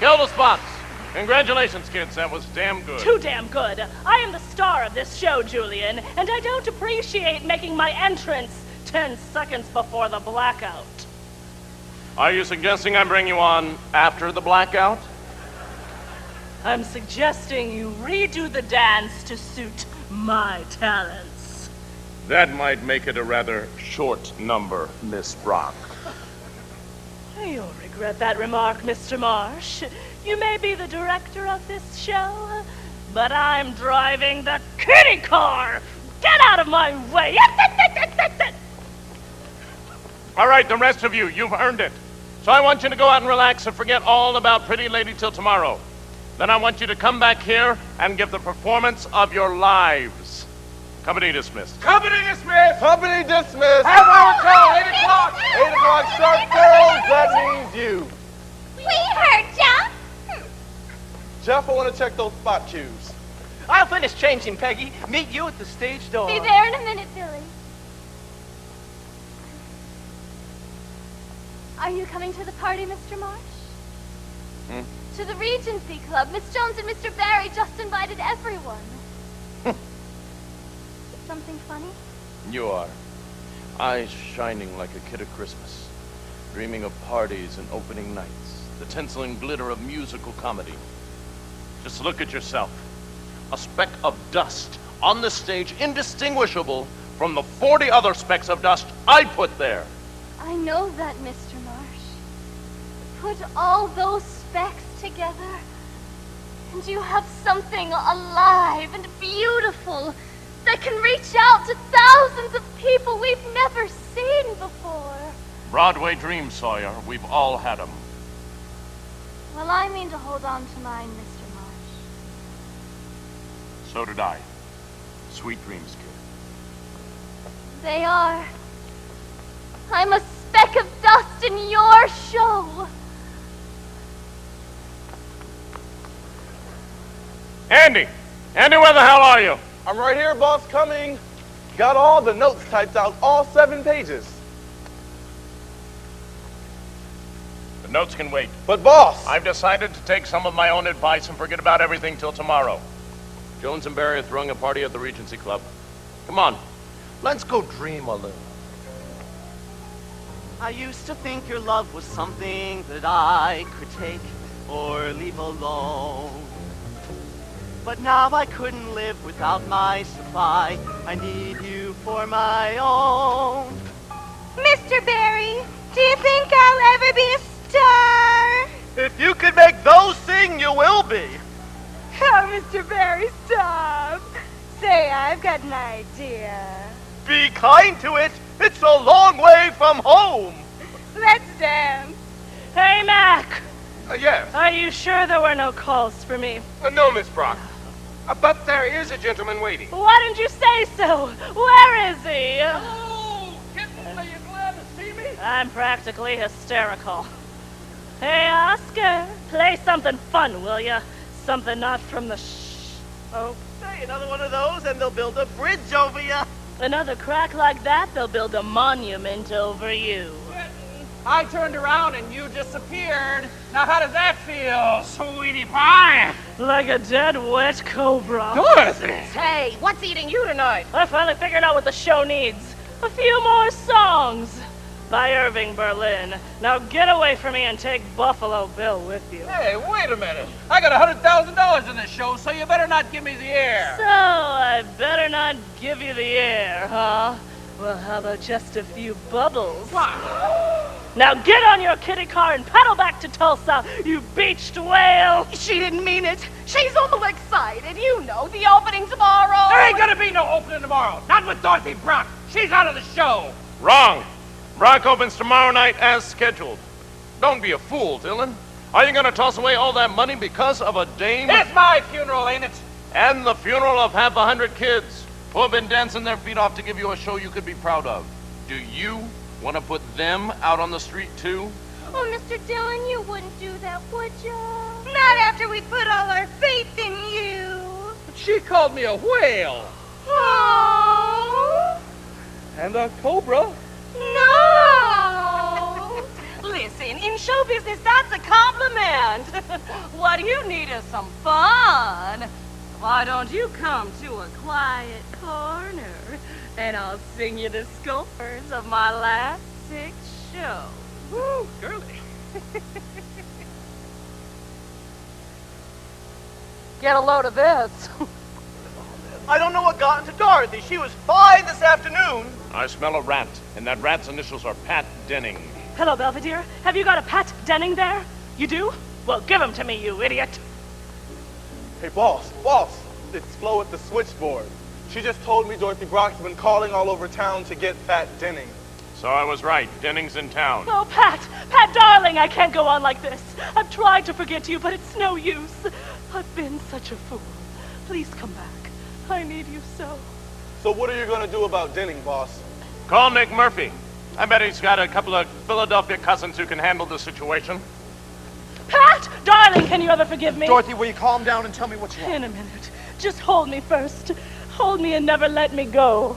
Fill the spots. Congratulations, kids. That was damn good. Too damn good. I am the star of this show, Julian, and I don't appreciate making my entrance 10 seconds before the blackout. Are you suggesting I bring you on after the blackout? I'm suggesting you redo the dance to suit my talents. That might make it a rather short number, Miss Brock. You'll regret that remark, Mr. Marsh. You may be the director of this show, but I'm driving the kitty car. Get out of my way. All right, the rest of you, you've earned it. So I want you to go out and relax and forget all about Pretty Lady till tomorrow. Then I want you to come back here and give the performance of your lives. Company dismissed. Company dismissed! Company dismissed! Have our call, 8 o'clock! 8 o'clock sharp, girls. That means you. We heard ya. Jeff, I want to check those spot cues. I'll finish changing, Peggy. Meet you at the stage door. Be there in a minute, Billy. Are you coming to the party, Mr. Marsh? To the Regency Club. Miss Jones and Mr. Barry just invited everyone. Something funny? You are. Eyes shining like a kid at Christmas, dreaming of parties and opening nights, the tinsel and glitter of musical comedy. Just look at yourself. A speck of dust on the stage, indistinguishable from the 40 other specks of dust I put there. I know that, Mr. Marsh. Put all those specks together, and you have something alive and beautiful that can reach out to thousands of people we've never seen before. Broadway dreams, Sawyer. We've all had them. Well, I mean to hold on to mine, Mr. Marsh. So did I. Sweet dreams, kid. They are. I'm a speck of dust in your show. Andy! Andy, where the hell are you? I'm right here, boss, coming. Got all the notes typed out, all 7 pages. The notes can wait. But boss! I've decided to take some of my own advice and forget about everything till tomorrow. Jones and Barry are throwing a party at the Regency Club. Come on, let's go dream a little. I used to think your love was something that I could take or leave alone. But now I couldn't live without my supply. I need you for my own. Mr. Barry, do you think I'll ever be a star? If you could make those sing, you will be. Oh, Mr. Barry, stop. Say, I've got an idea. Be kind to it. It's a long way from home. Let's dance. Hey, Mac. Yes. Are you sure there were no calls for me? No, Miss Brock. But there is a gentleman waiting. Why didn't you say so? Where is he? Hello, kittens. Are you glad to see me? I'm practically hysterical. Hey, Oscar, play something fun, will ya? Something not from the Oh. Say another one of those and they'll build a bridge over you. Another crack like that, they'll build a monument over you. I turned around and you disappeared. Now how does that feel, sweetie pie? Like a dead wet cobra. Dorothy! Hey, what's eating you tonight? I finally figured out what the show needs. A few more songs. By Irving Berlin. Now get away from me and take Buffalo Bill with you. Hey, wait a minute. I got $100,000 in this show, so you better not give me the air. So, I better not give you the air, huh? Well, how about just a few bubbles? Now get on your kitty car and pedal back to Tulsa, you beached whale! She didn't mean it. She's all excited. You know, the opening tomorrow. There ain't gonna be no opening tomorrow. Not with Dorothy Brock. She's out of the show. Wrong. Brock opens tomorrow night as scheduled. Don't be a fool, Dylan. Are you going to toss away all that money because of a dame? It's my funeral, ain't it? And the funeral of 100 kids who have been dancing their feet off to give you a show you could be proud of. Do you want to put them out on the street, too? Oh, Mr. Dillon, you wouldn't do that, would you? Not after we put all our faith in you. But she called me a whale. Oh. And a cobra. No. Listen, in show business, that's a compliment. What you need is some fun. Why don't you come to a quiet corner and I'll sing you the scores of my last 6 shows. Woo, girly. Get a load of this. I don't know what got into Dorothy. She was fine this afternoon. I smell a rat, and that rat's initials are Pat Denning. Hello, Belvedere. Have you got a Pat Denning there? You do? Well, give him to me, you idiot. Hey, boss, it's Flo at the switchboard. She just told me Dorothy Brock's been calling all over town to get Pat Denning. So I was right. Denning's in town. Oh, Pat, darling, I can't go on like this. I've tried to forget you, but it's no use. I've been such a fool. Please come back. I need you so. So what are you going to do about Denning, boss? Call Nick Murphy. I bet he's got a couple of Philadelphia cousins who can handle the situation. Pat, darling, can you ever forgive me? Dorothy, will you calm down and tell me what's wrong? In a minute. Just hold me first. Hold me and never let me go.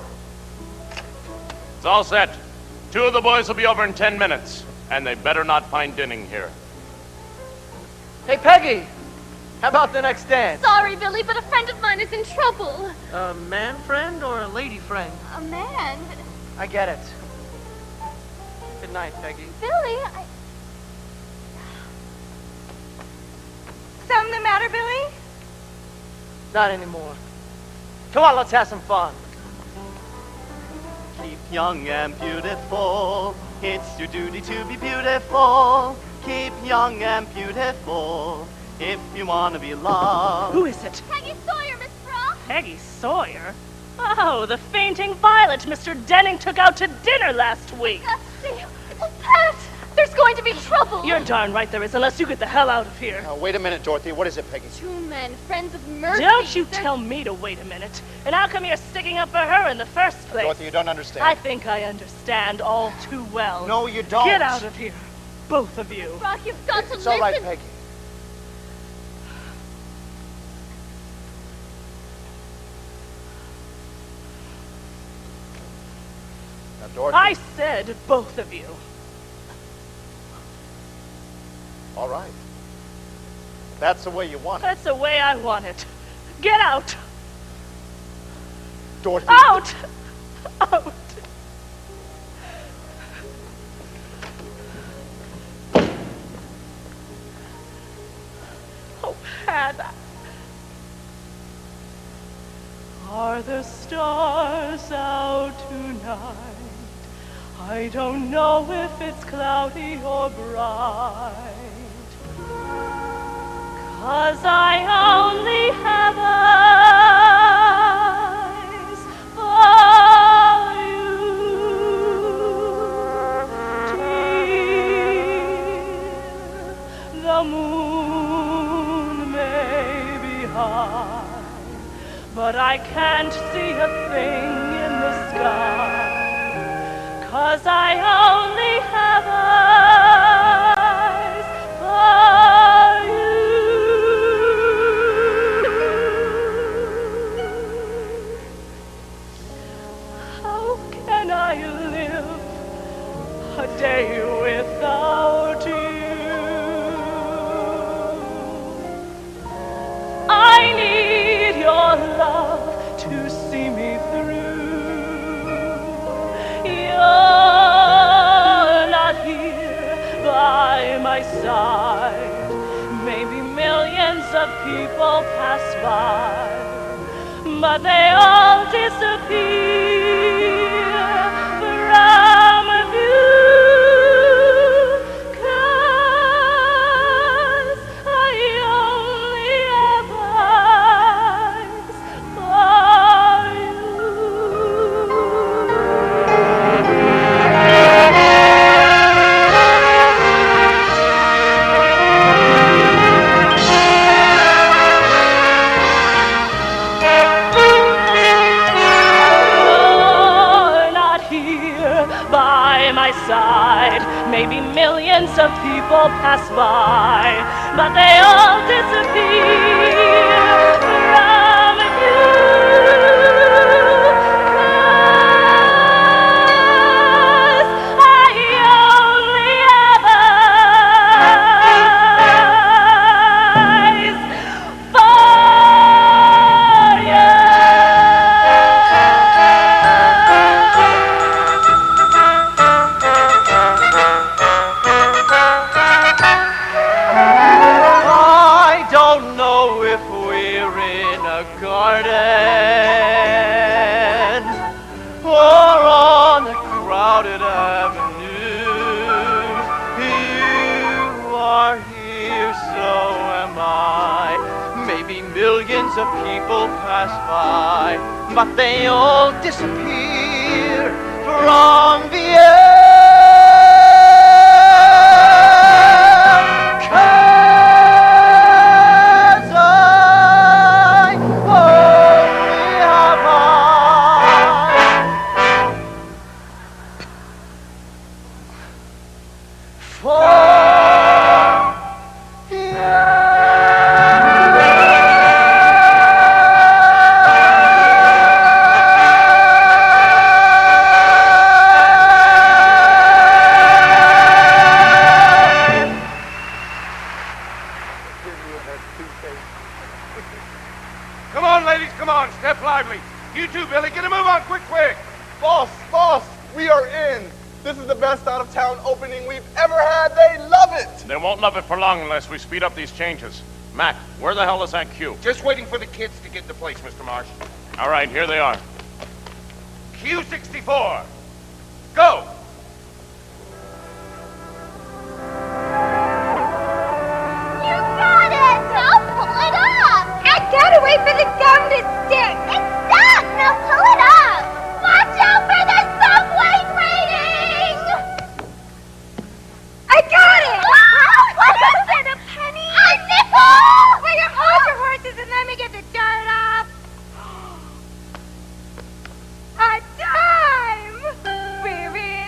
It's all set. 2 of the boys will be over in 10 minutes, and they better not find Denning here. Hey, Peggy. How about the next dance? Sorry, Billy, but a friend of mine is in trouble. A man friend or a lady friend? A man? I get it. Good night, Peggy. Billy, Something the matter, Billy? Not anymore. Come on, let's have some fun. Keep young and beautiful. It's your duty to be beautiful. Keep young and beautiful. If you want to be loved. Who is it? Peggy Sawyer, Miss Frost. Peggy Sawyer? Oh, the fainting violet Mr. Denning took out to dinner last week. Gusty. Oh, Pat, there's going to be trouble. You're darn right there is, unless you get the hell out of here. Now, wait a minute, Dorothy. What is it, Peggy? 2 men, friends of Murphy. Don't you tell me to wait a minute. And how come you're sticking up for her in the first place? Dorothy, you don't understand. I think I understand all too well. No, you don't. Get out of here, both of you. Brock, you've got to It's listen. all right, Peggy. Now, Dorothy. I said both of you. All right. That's the way you want it. That's the way I want it. Get out! Dorothy. Out! Out! Oh, Pat. Are the stars out tonight? I don't know if it's cloudy or bright. 'Cause I only have eyes for you, dear. The moon may be high, but I can't see a thing in the sky. 'Cause I only have eyes for you. How can I live a day without you? I need your love to see me through. You're not here by my side. Maybe millions of people pass by, but they all disappear from view. 'Cause I only have eyes for you. You're not here by my side. Maybe millions of people pass by, but they all disappear from you. 'Cause I only have eyes pass by, but they all disappear from the air. 'Cause I only have eyes for Come on, ladies, come on. Step lively. You too, Billy. Get a move on, quick. Boss, we are in. This is the best out-of-town opening we've ever had. They love it. They won't love it for long unless we speed up these changes. Mac, where the hell is that cue? Just waiting for the kids to get into place, Mr. Marsh. All right, here they are. Q64. Go. You got it! Now pull it up! I gotta wait for the gum to stick. It's stuck! Now pull it up! Watch out for the subway grating! I got it! What is it, a penny? A nickel! Will you hold your horses and let me get the dirt off? A dime! We're in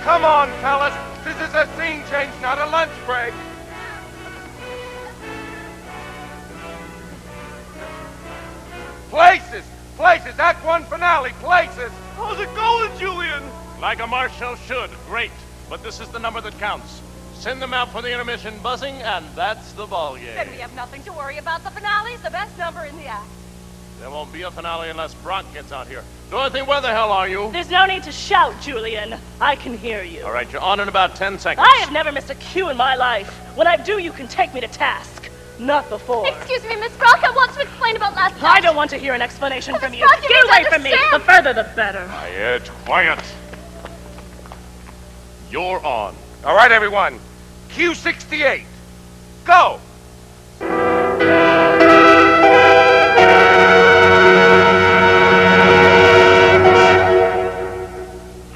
Come on, fellas. This is a scene change, not a lunch break. Places! Places! Act 1 finale, places! How's it going, Julian? Like a Marsh show should. Great. But this is the number that counts. Send them out for the intermission buzzing, and that's the ball game. Then we have nothing to worry about. The finale's the best number in the act. There won't be a finale unless Brock gets out here. Dorothy, where the hell are you? There's no need to shout, Julian. I can hear you. All right, you're on in about 10 seconds. I have never missed a cue in my life. When I do, you can take me to task. Not before. Excuse me, Miss Brock, I want to explain about last night. I don't want to hear an explanation from you. Brock, you Get need to away from me. understand. The further, the better. Quiet, quiet. You're on. All right, everyone. Cue 68. Go!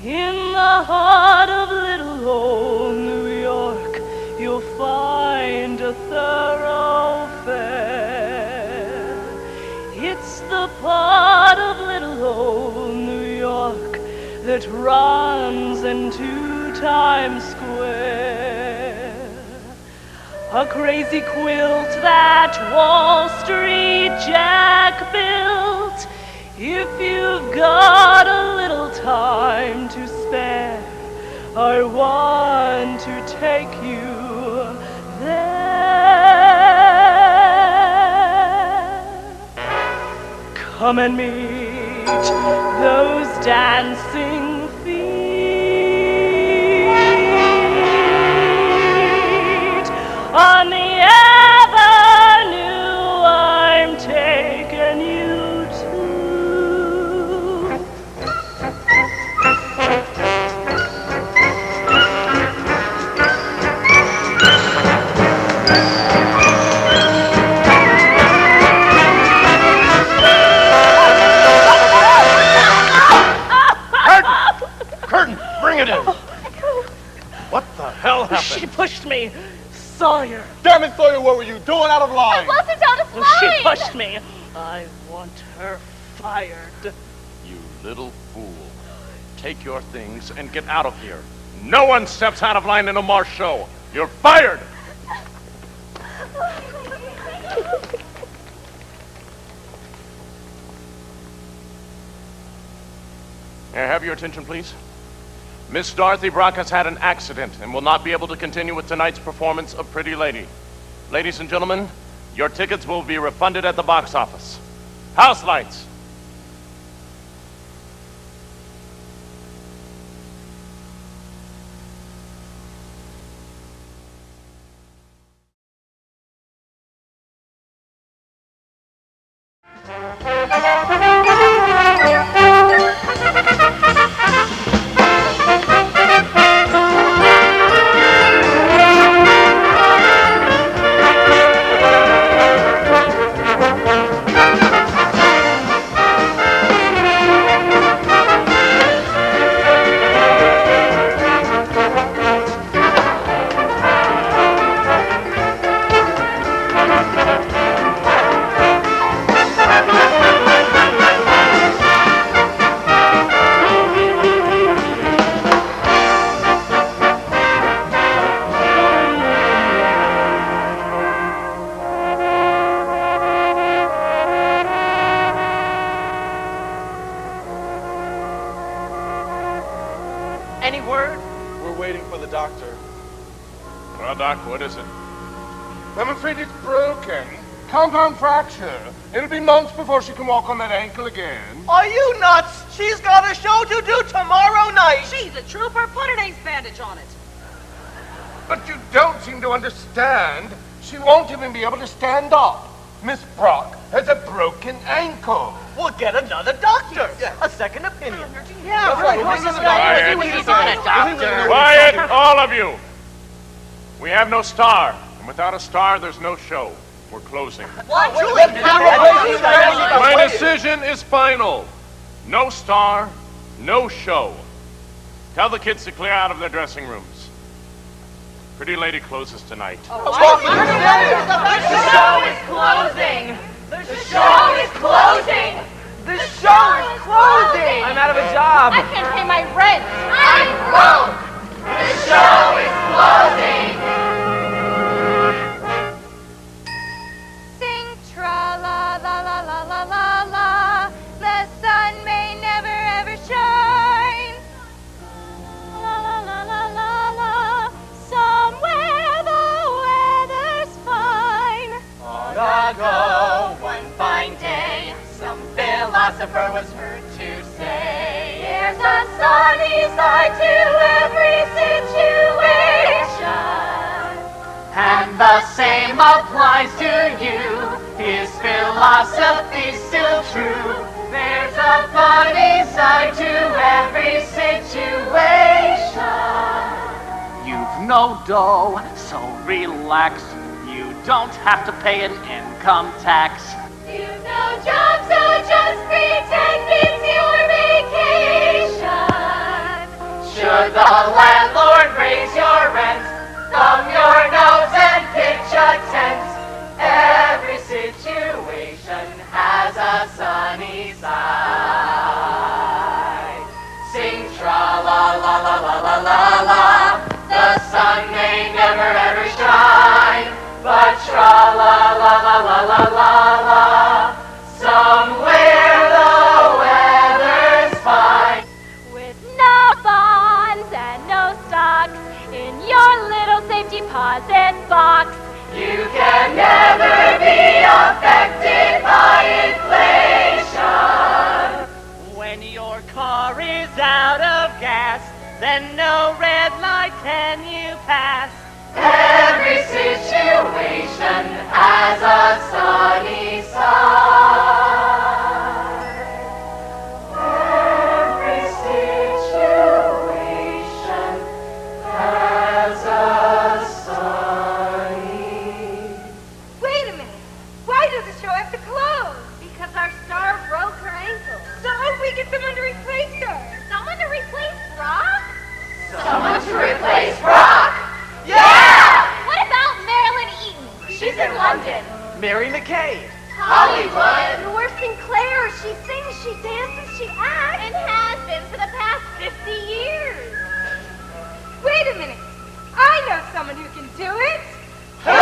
In the heart of little old New York, you'll find a thoroughfare. It's the part of little old New York that runs into Times Square. A crazy quilt that Wall Street Jack built. If you've got a little time to spare, I want to take you there. Come and meet those dancing feet on the avenue I'm taking you to. Curtain, bring it in. What the hell happened? She pushed me. Sawyer. Damn it, Sawyer, what were you doing out of line? I wasn't out of line. She pushed me. I want her fired. You little fool. Take your things and get out of here. No one steps out of line in a Marsh show. You're fired! May I have your attention, please? Miss Dorothy Brock has had an accident and will not be able to continue with tonight's performance of Pretty Lady. Ladies and gentlemen, your tickets will be refunded at the box office. House lights. Any word? We're waiting for the doctor. Well, Doc, what is it? I'm afraid it's broken. Compound fracture. It'll be months before she can walk on that ankle again. Are you nuts? She's got a show to do tomorrow night. She's a trooper. Put an ace bandage on it. But you don't seem to understand. She won't even be able to stand up. Miss Brock has a broken ankle. We'll get another doctor. A second opinion. Yeah, right. Quiet, all of you! We have no star, and without a star, there's no show. We're closing. What? My decision is final. No star, no show. Tell the kids to clear out of their dressing rooms. Pretty Lady closes tonight. The show is closing. The show is closing. The show is closing. I'm out of a job. I can't pay my rent. I'm broke. philosopher was heard to say, There's a sunny side to every situation. and the same applies to you. His philosophy's still true. There's a funny side to every situation. You've no dough, so relax. You don't have to pay an income tax. You've no job, so just pretend it's your vacation. Should the landlord raise your rent, thumb your nose and pitch a tent. Every situation has a sunny side. Sing tra-la-la-la-la-la-la. The sun may never ever shine, but tra-la-la-la-la-la-la. Somewhere the weather's fine. With no bonds and no stocks in your little safe deposit box, You can never be affected by inflation. When your car is out of gas, then no red light can you pass. Every situation has a sunny side. Every situation has a sunny. Wait a minute. Why does the show have to close? Because our star broke her ankle. So we get someone to replace her. someone to replace Brock? Someone to replace Brock? What about Marilyn Eaton? She's in London. Mary McKay. Hollywood. Nor Sinclair. She sings, she dances, she acts. And has been for the past 50 years. Wait a minute. I know someone who can do it. Who?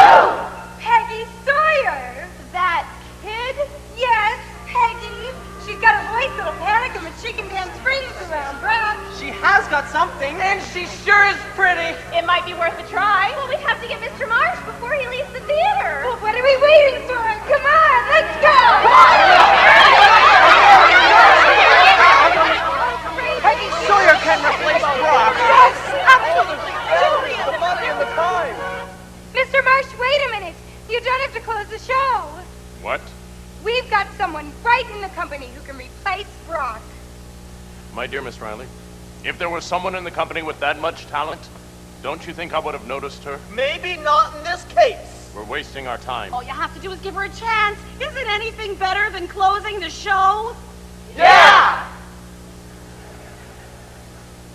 Peggy Sawyer. That kid? Yes, Peggy. She's got a voice that'll panic him and she can dance rings around Brock. She has got something, and she sure is pretty. It might be worth a try. Well, we have to get Mr. Marsh before he leaves the theater. Well, what are we waiting for? Come on, let's go. Peggy Sawyer can replace Brock. Yes, absolutely. Julian, the money and the time. Mr. Marsh, wait a minute. You don't have to close the show. What? We've got someone right in the company who can replace Brock. My dear Miss Riley, if there was someone in the company with that much talent, don't you think I would have noticed her? Maybe not in this case. We're wasting our time. All you have to do is give her a chance. Isn't anything better than closing the show? Yeah!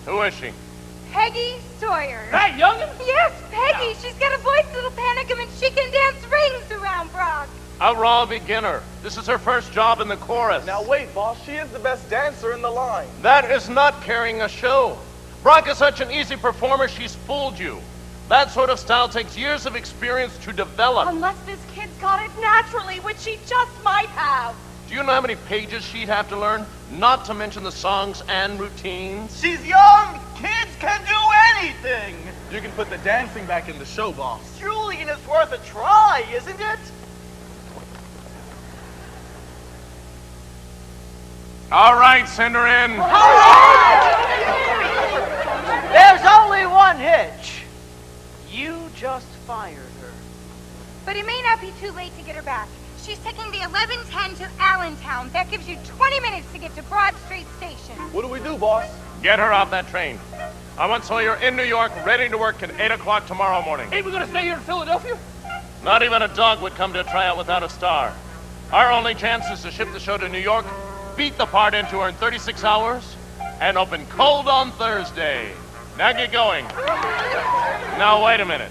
Who is she? Peggy Sawyer. That youngin'? Yes, Peggy. She's got a voice that'll panic him and she can dance rings around Brock. A raw beginner. This is her first job in the chorus. Now wait, boss. She is the best dancer in the line. That is not carrying a show. Brock is such an easy performer, she's fooled you. That sort of style takes years of experience to develop. Unless this kid's got it naturally, which she just might have. Do you know how many pages she'd have to learn? Not to mention the songs and routines. She's young. Kids can do anything. You can put the dancing back in the show, boss. Julian is worth a try, isn't it? All right, send her in. There's only one hitch. You just fired her. But it may not be too late to get her back. She's taking the 11:10 to Allentown. That gives you 20 minutes to get to Broad Street Station. What do we do, boss? Get her off that train. I want Sawyer in New York, ready to work at 8 o'clock tomorrow morning. Ain't we gonna stay here in Philadelphia? Not even a dog would come to a tryout without a star. Our only chance is to ship the show to New York, beat the part into her in 36 hours, and open cold on Thursday. Now get going. Now, wait a minute.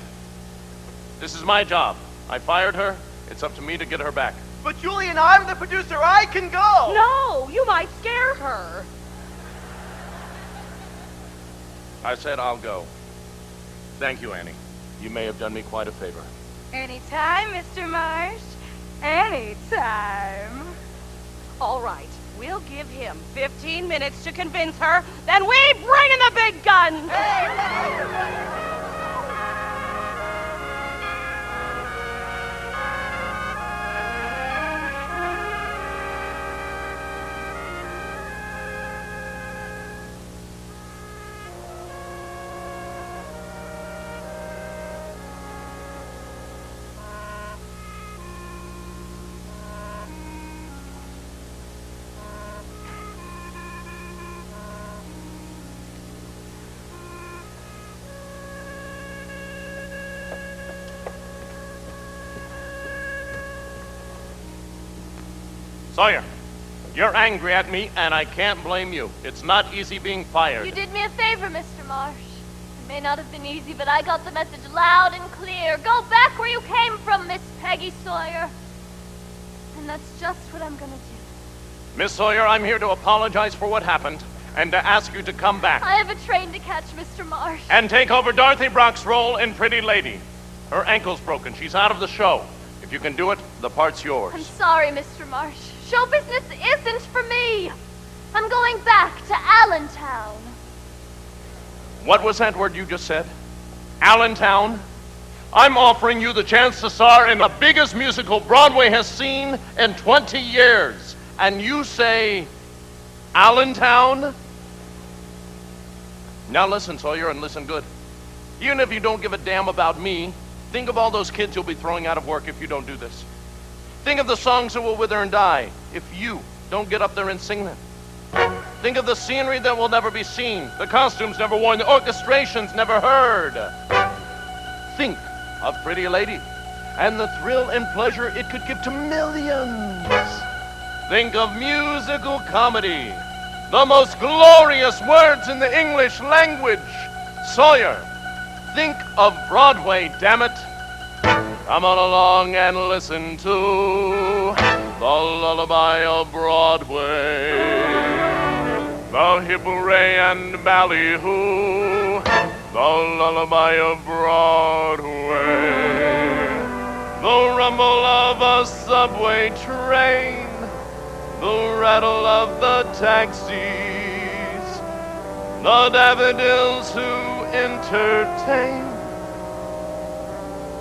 This is my job. I fired her. It's up to me to get her back. But Julian, I'm the producer. I can go. No, you might scare her. I said I'll go. Thank you, Annie. You may have done me quite a favor. Anytime, Mr. Marsh. Anytime. All right, we'll give him 15 minutes to convince her, then we bring in the big guns. Sawyer, you're angry at me, and I can't blame you. It's not easy being fired. You did me a favor, Mr. Marsh. It may not have been easy, but I got the message loud and clear. Go back where you came from, Miss Peggy Sawyer. And that's just what I'm gonna do. Miss Sawyer, I'm here to apologize for what happened and to ask you to come back. I have a train to catch, Mr. Marsh. And take over Dorothy Brock's role in Pretty Lady. Her ankle's broken. She's out of the show. If you can do it, the part's yours. I'm sorry, Mr. Marsh. Show business isn't for me. I'm going back to Allentown. What was that word you just said? Allentown? I'm offering you the chance to star in the biggest musical Broadway has seen in 20 years. And you say, Allentown? Now listen, Sawyer, and listen good. Even if you don't give a damn about me, think of all those kids you'll be throwing out of work if you don't do this. Think of the songs that will wither and die if you don't get up there and sing them. Think of the scenery that will never be seen, the costumes never worn, the orchestrations never heard. Think of Pretty Lady and the thrill and pleasure it could give to millions. Think of musical comedy, the most glorious words in the English language. Sawyer, think of Broadway, damn it. Come on along and listen to the lullaby of Broadway. The hip hooray and ballyhoo, the lullaby of Broadway. The rumble of a subway train, the rattle of the taxis, the daffodils who entertain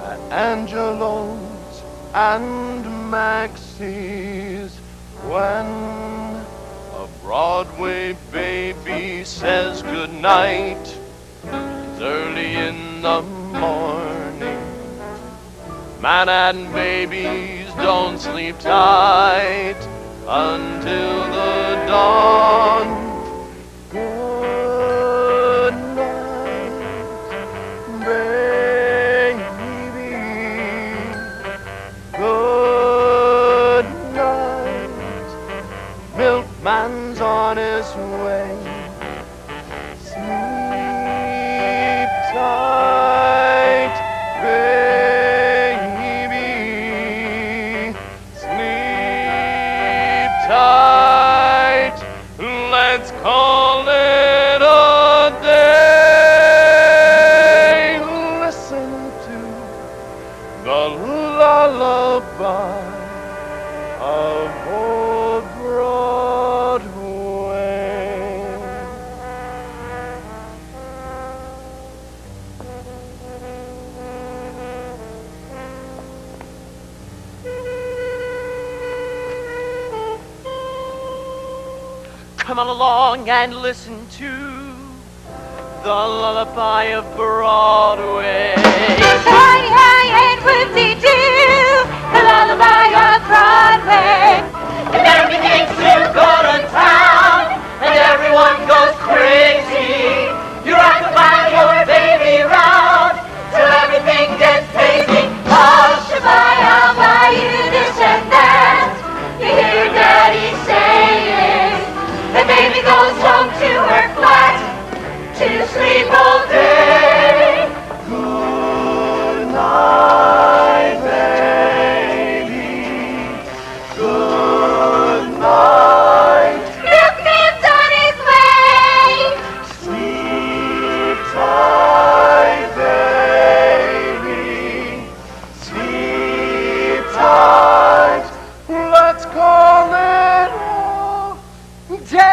at Angelo's and Maxie's. When a Broadway baby says goodnight, it's early in the morning. Manhattan babies don't sleep tight until the dawn. Good night, baby. Good night. Milkman's on his way. Sleep tight, baby. Sleep tight. Let's call it a day. Listen to the lullaby of old Broadway. Come on along and listen to the lullaby of Broadway. Hi, hi, and whoop-de-doo, the lullaby of Broadway. And everything's still good in town, and everyone goes crazy. You rock the band, your baby round, till everything gets tasty. Lullaby, I'll buy you this and that. You hear Daddy saying, the baby goes home to her flat to sleep all day. Good night, baby. Good night. Milkman's on his way. Sleep tight, baby. Sleep tight. Let's call it a day.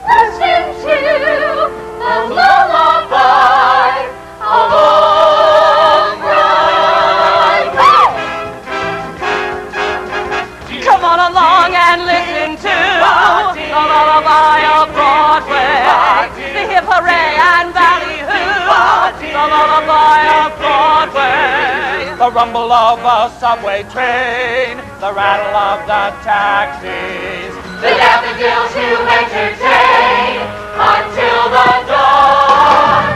Listen to the lullaby of old Broadway. Come on along and listen to the lullaby of Broadway. The hip hooray and ballyhoo, the lullaby of Broadway. the rumble of a subway train, the rattle of the taxis, the daffodils who entertain until the dawn.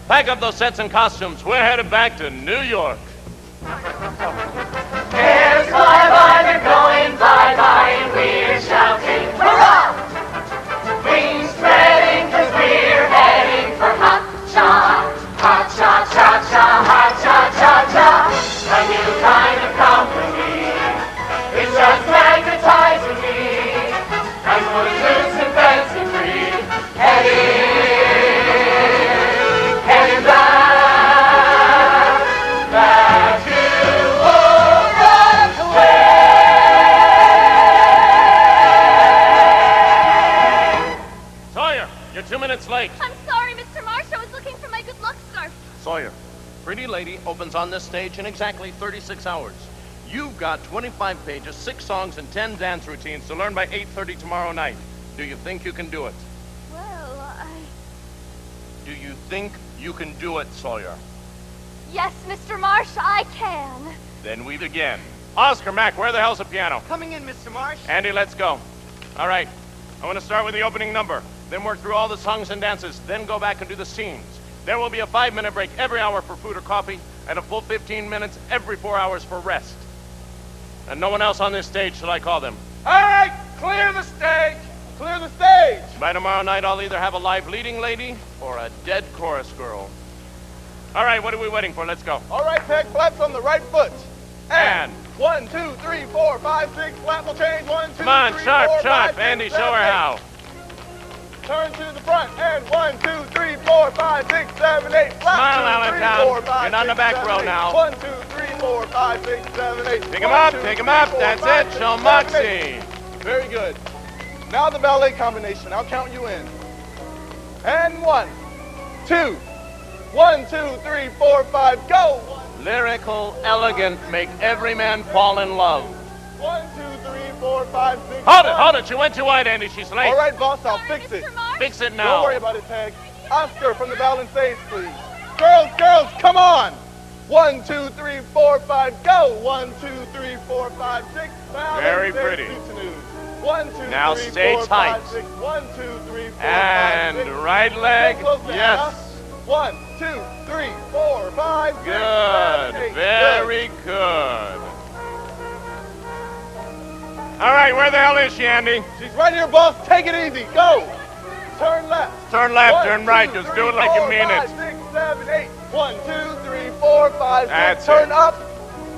Pack up those sets and costumes. We're headed back to New York. Cares fly by, they're going bye-bye, and we're shouting, hurrah! Wings spreading, 'cause we're heading for hot-cha, hot-cha, cha-cha, hot-cha, cha-cha. A new kind of company. It's just magnetizing me. I'm going loose and fancy free. Heading back to old Broadway. Sawyer, you're 2 minutes late. I'm sorry, Mr. Marsh. I was looking for my good luck scarf. Sawyer, Pretty Lady opens on this stage in exactly 36 hours. You've got 25 pages, 6 songs, and 10 dance routines to learn by 8:30 tomorrow night. Do you think you can do it? Well, Do you think you can do it, Sawyer? Yes, Mr. Marsh, I can. Then we begin. Oscar, Mac, where the hell's the piano? Coming in, Mr. Marsh. Andy, let's go. All right. I want to start with the opening number, then work through all the songs and dances, then go back and do the scenes. There will be a 5-minute break every hour for food or coffee, and a full 15 minutes every 4 hours for rest. And no one else on this stage shall I call them. All right, clear the stage. Clear the stage. By tomorrow night, I'll either have a live leading lady or a dead chorus girl. All right, what are we waiting for? Let's go. All right, Peg, flaps on the right foot. And 1, 2, 3, 4, 5, 6, flap will change. 1, 2, come on, 3, sharp, 4, sharp. 5, 6, Andy, 7, show her 8. how. Turn to the front, and 1, 2, 3, 4, 5, 6, 7, 8. Flap, Smile, 2, 3, Allentown. 4, 5, Get on the 6, back 7, row 8. now. 1, 2, 3, 4, 5, 6, 7, 8. Pick 'em 1, up, 2, pick 'em 3, up. 4, That's 5, it. 6, Show 7, 8. Moxie. Very good. Now the ballet combination. I'll count you in. And 1, 2, 1, 2, 3, 4, 5, go. Lyrical, elegant, make every man fall in love. 1, 2, 3, 4, 5, 6. Hold it. She went too wide, Andy. She's late. All right, boss, I'll Sorry, fix it. Mr. Marsh. Fix it Don't now. worry about it, Peg. Oscar from the Balancés, please. Girls, come on. 1, 2, 3, 4, 5, go. 1, 2, 3, 4, 5, 6. Very Balancés pretty. Soutenu. 1, 2, Now 3, stay 4, tight. 5, 6. 1, 2, 3, 4, 5, 6. And right leg. Stay close to Yes. Anna. 1, 2, 3, 4, 5, 6, 7, Good. 8. Very good. All right, where the hell is she, Andy? She's right here, boss. Take it easy. Go. Turn left. Turn left, 1, turn right. 2, Just 3, do it like you 4, mean 5, it. 6, 7, 8. 1, 2, 3, 4, 5, 6. That's Turn it. up.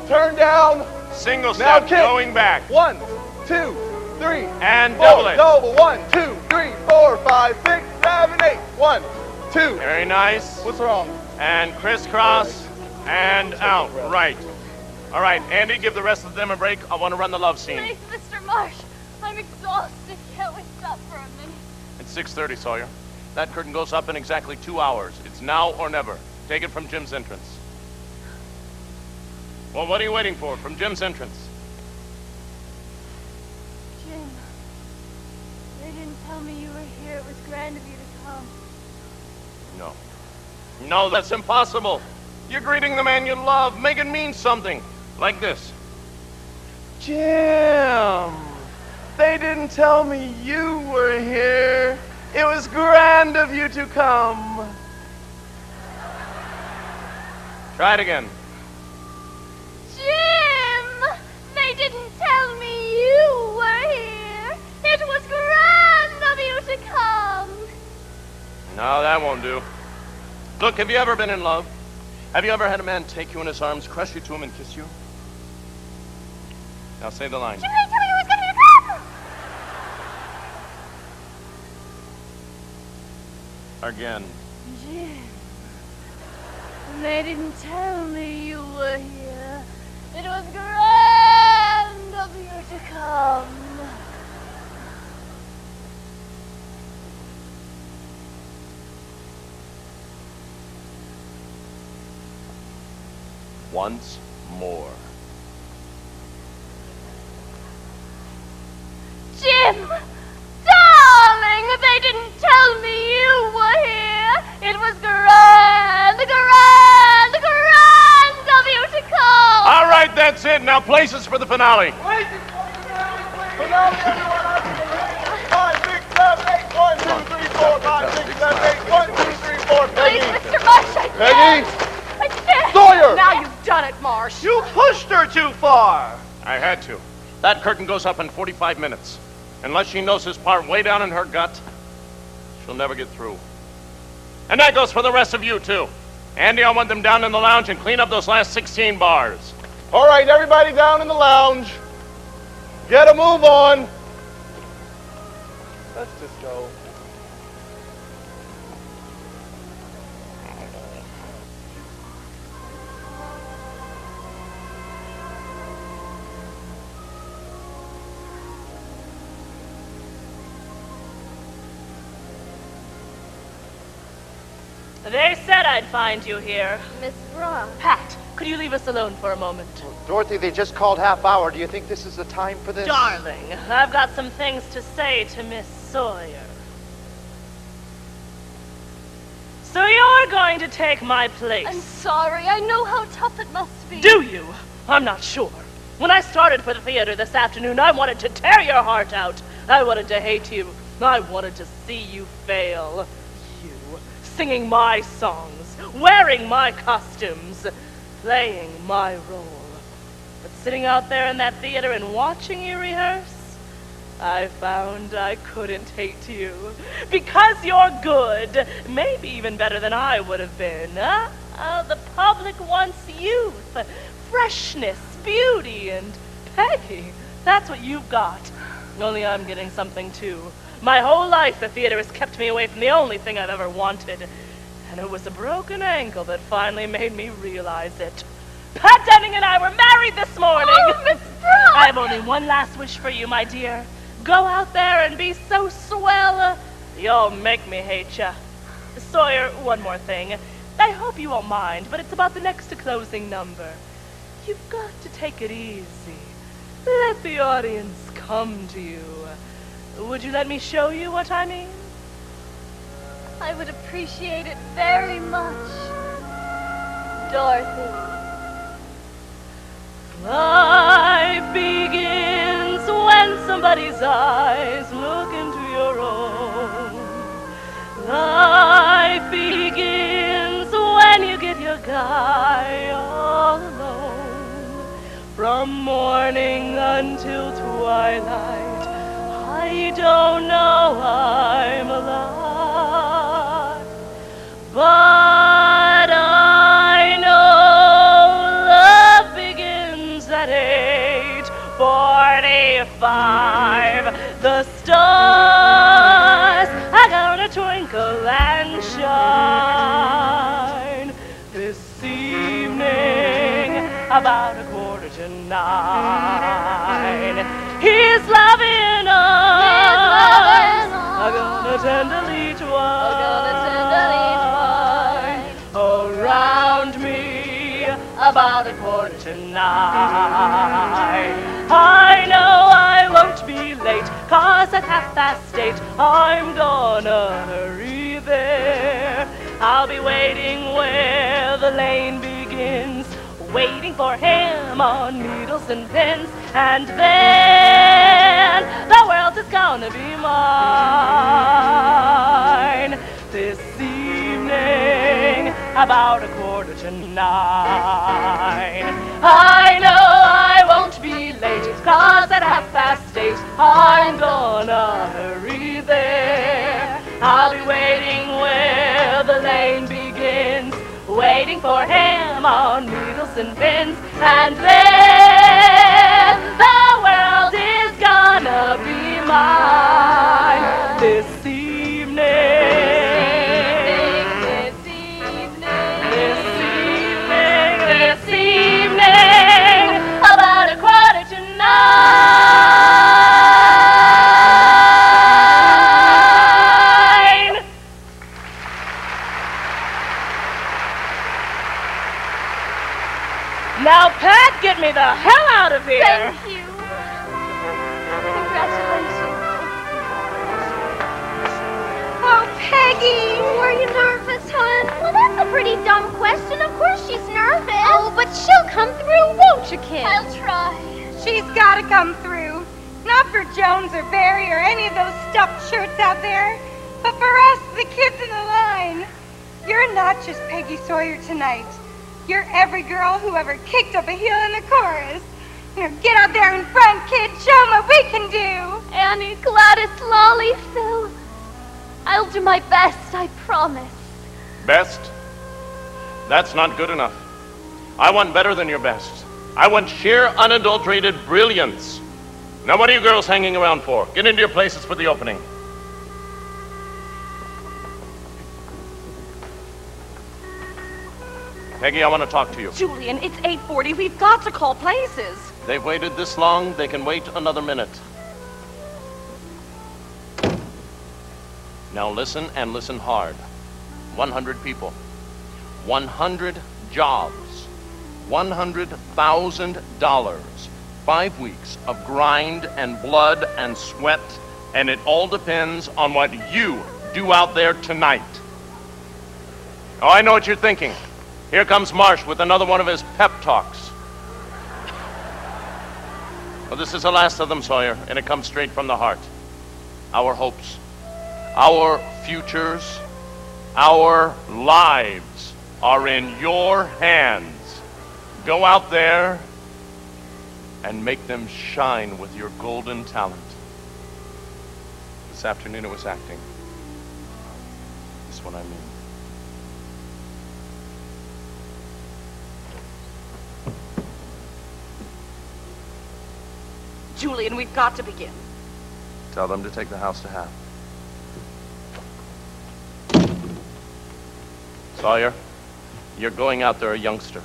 Turn down. Single Now step, kick. going back. 1, 2, 3. And 4. double it. Double. 1, 2, 3, 4, 5, 6, 7, 8. 1, 2. Very nice. What's wrong? And crisscross and out. Right. All right, Andy, give the rest of them a break. I want to run the love scene. Please, Mr. Marsh. I'm exhausted. Can't we stop for a minute? It's 6:30, Sawyer. That curtain goes up in exactly 2 hours. It's now or never. Take it from Jim's entrance. Well, what are you waiting for from Jim's entrance? Jim, they didn't tell me you were here. It was grand of you to come. No. No, that's impossible. You're greeting the man you love. Make it mean something. Like this. Jim, they didn't tell me you were here. It was grand of you to come. Try it again. Jim, they didn't tell me you were here. It was grand of you to come. No, that won't do. Look, have you ever been in love? Have you ever had a man take you in his arms, crush you to him, and kiss you? Now say the line. Jim, they told me it was going to be grand. Again. Jim, they didn't tell me you were here. It was grand of you to come. Once more. Jim! Darling! They didn't tell me you were here! It was grand of you to come! All right, that's it. Now places for the finale. Finale, everyone. 5, 6, 7, 8. 1, 2, 3, 4. 5, 6, 7, 8. 1, 2, 3, 4. Peggy. Please, Mr. Marsh, I Peggy. can't! I can't! Sawyer. Now you've done it, Marsh. You pushed her too far. I had to. That curtain goes up in 45 minutes. Unless she knows his part way down in her gut, she'll never get through. And that goes for the rest of you, too. Andy, I want them down in the lounge and clean up those last 16 bars. All right, everybody down in the lounge. Get a move on. Let's just go. They said I'd find you here. Miss Brock. Pat, could you leave us alone for a moment? Dorothy, they just called half hour. Do you think this is the time for this? Darling, I've got some things to say to Miss Sawyer. So you're going to take my place. I'm sorry. I know how tough it must be. Do you? I'm not sure. When I started for the theater this afternoon, I wanted to tear your heart out. I wanted to hate you. I wanted to see you fail. You, singing my songs, wearing my costumes, playing my role. But sitting out there in that theater and watching you rehearse, I found I couldn't hate you. Because you're good, maybe even better than I would have been. The public wants youth, freshness, beauty, and Peggy. That's what you've got. Only I'm getting something too. My whole life, the theater has kept me away from the only thing I've ever wanted. And it was a broken ankle that finally made me realize it. Pat Denning and I were married this morning. Oh, Miss Brock! I have only one last wish for you, my dear. Go out there and be so swell, you'll make me hate ya. Sawyer, one more thing. I hope you won't mind, but it's about the next to closing number. You've got to take it easy. Let the audience come to you. Would you let me show you what I mean? I would appreciate it very much. Dorothy. Life begins when somebody's eyes look into your own. Life begins when you get your guy all alone. From morning until twilight, I don't know I'm alive, but I know love begins at 8:45. The stars are gonna twinkle and shine. mine. His loving arms are gonna tenderly twine around me about 1:45. I know I won't be late, 'cause at 8:30 I'm gonna hurry there. I'll be waiting where the lane begins, waiting for him on needles and pins, and then the world is gonna be mine. This evening, about 8:45. I know I won't be late, 'cause at 8:30 I'm gonna hurry there. I'll be waiting where the lane begins, waiting for him on needles and pins, and then the world is gonna be mine. This evening. This evening, about 8:45. Now, Pat, get me the hell out of here. Thank you. Congratulations. Oh, Peggy, were you nervous, hon? Well, that's a pretty dumb question. Of course she's nervous. Oh, but she'll come through, won't you, kid? I'll try. She's got to come through. Not for Jones or Barry or any of those stuffed shirts out there, but for us, the kids in the line. You're not just Peggy Sawyer tonight. You're every girl who ever kicked up a heel in the chorus. Now get out there in front, kid. Show 'em what we can do. Annie, Gladys, Lolly, Phil. I'll do my best, I promise. Best? That's not good enough. I want better than your best. I want sheer, unadulterated brilliance. Now, what are you girls hanging around for? Get into your places for the opening. Peggy, I want to talk to you. Julian, it's 8:40. We've got to call places. They've waited this long, they can wait another minute. Now listen, and listen hard. 100 people. 100 jobs. $100,000. 5 weeks of grind and blood and sweat, and it all depends on what you do out there tonight. Oh, I know what you're thinking. Here comes Marsh with another one of his pep talks. Well, this is the last of them, Sawyer, and it comes straight from the heart. Our hopes, our futures, our lives are in your hands. Go out there and make them shine with your golden talent. This afternoon it was acting. That's what I mean. Julian, we've got to begin. Tell them to take the house to half. Sawyer, you're going out there a youngster,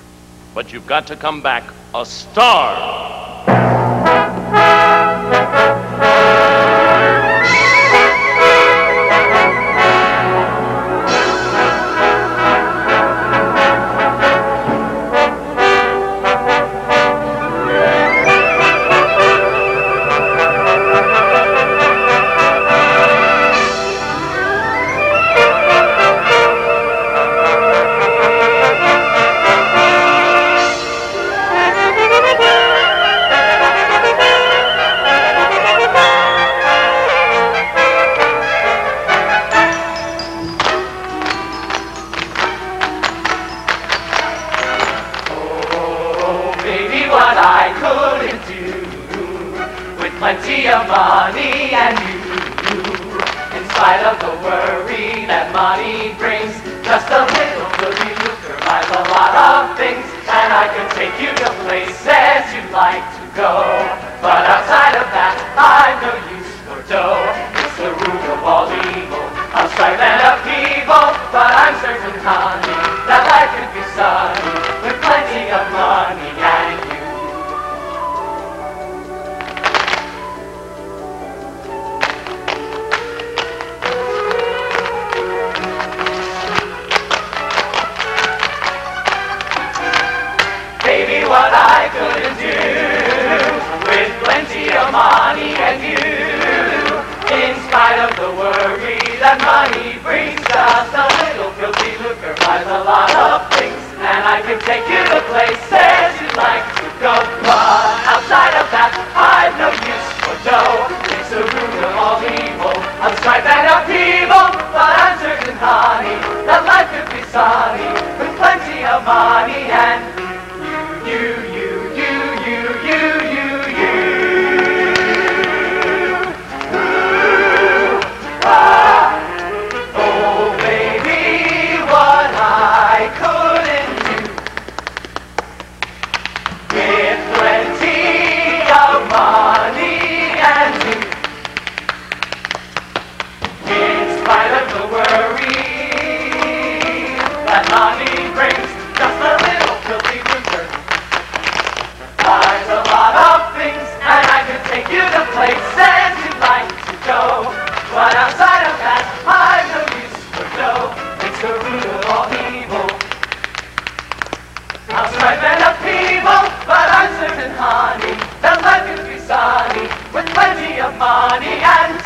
but you've got to come back a star. plenty of money and you, in spite of the worry that money brings, just a little will you survive a lot of things, and I can take you to places you'd like to go, but outside of that, I've no use for dough. It's the root of all evil, of strife and upheaval, but I'm certain, honey, that life could be sunny with plenty of money and you. the worry that money brings. Just a little filthy lucre buys a lot of things. And I can take you to places you'd like to go. But outside of that, I've no use for dough. It's the root of all evil, of strife and upheaval. But I'm certain, honey, that life could be sunny with plenty of money and you. Oh, baby, what I couldn't do with plenty of money and you. In spite of the worry that money brings, just a little filthy lucre buys a lot of things, and I could take you to places you'd like to go. But outside of that, I've no use for dough. It's the root of all evil, of strife and upheaval. But I'm certain, honey, that life could be sunny with plenty of money and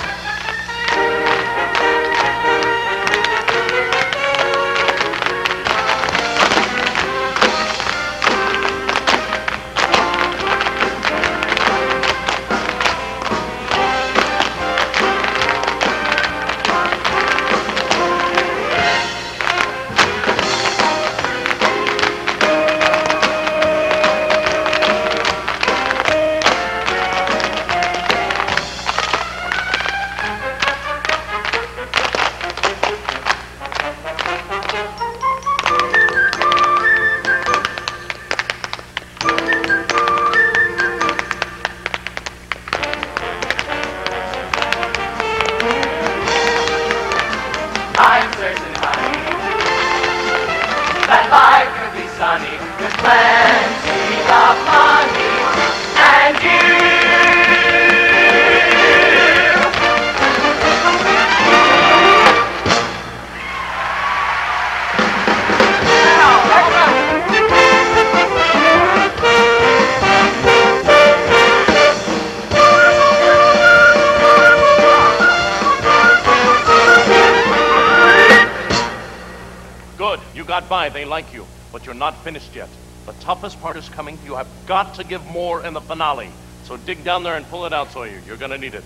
they like you, but you're not finished yet. The toughest part is coming. You have got to give more in the finale. So dig down there and pull it out, Sawyer. You're gonna need it.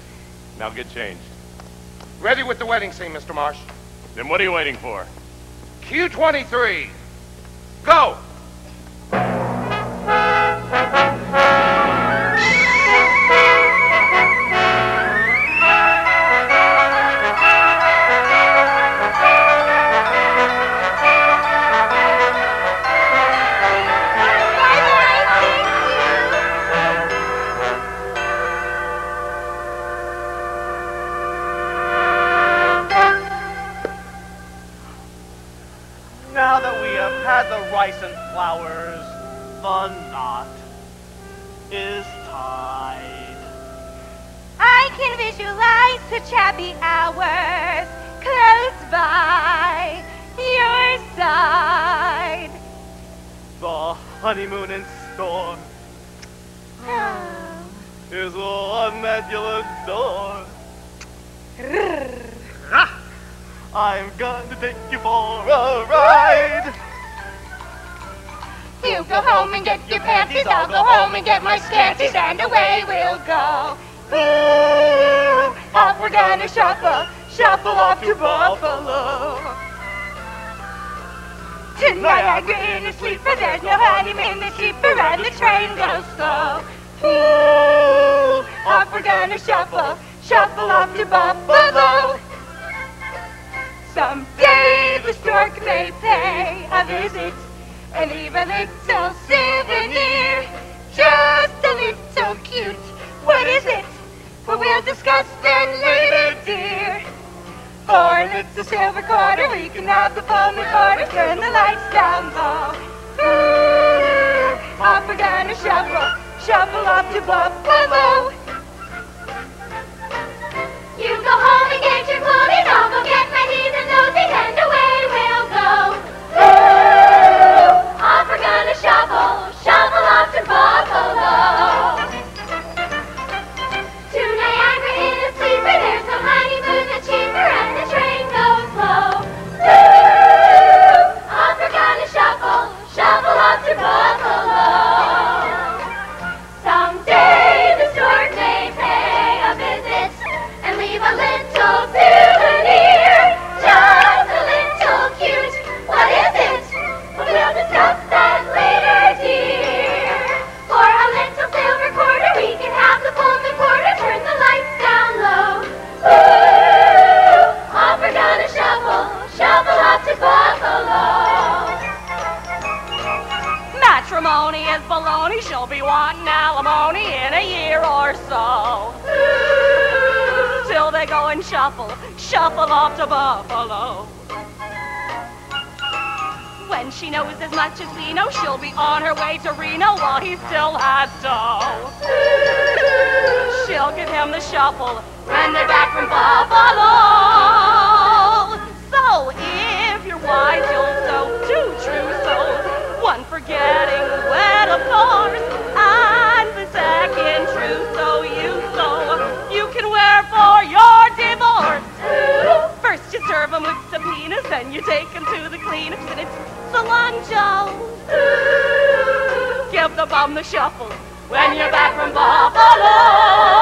Now get changed. Ready with the wedding scene, Mr. Marsh. Then what are you waiting for? Q23. Go! Now that we have had the rice and flowers, the knot is tied. I can visualize such happy hours close by your side. The honeymoon in store is the one that you'll adore. I'm going to take you for a ride. You go home and get your panties, I'll go home and get my scanties, and away we'll go. Ooh, off we're gonna shuffle off to Buffalo. Tonight I'm in a sleeper, there's no honeymoon that's cheaper, and the train goes slow. Ooh, off we're gonna shuffle off to Buffalo. Someday the stork may pay a visit and leave a little souvenir, just a little cute. What is it? Well, we'll discuss then later, dear. For a little silver quarter, we can have the phone recorder, turn the lights down low. Ooh, off we're gonna shuffle off to Buffalo. You go home and get your clothing, I'll go get my knees and nosies, and away we'll go. Ooh, off we're gonna shuffle off to Buffalo. To Niagara in a sleeper, there's no honeymoon that's cheaper. little souvenir, just a little cute. What is it? We'll discuss that later, dear. For a little silver quarter, we can have the full quarter. Turn the lights down low. Ooh, off we're gonna shuffle off to Buffalo. Matrimony is baloney. She'll be wanting alimony in a year or so. Till they go and shuffle off to Buffalo. When she knows as much as we know, she'll be on her way to Reno while he still has dough. She'll give him the shuffle when they're back from Buffalo. So if you're wise, you'll sew 2 true souls. One for getting wet, of course, and the second trousseau you can wear for your divorce. First you serve him with subpoenas, then you take him to the cleaners, and it's Salon Joe. Give the bum the shuffle when you're back from Buffalo.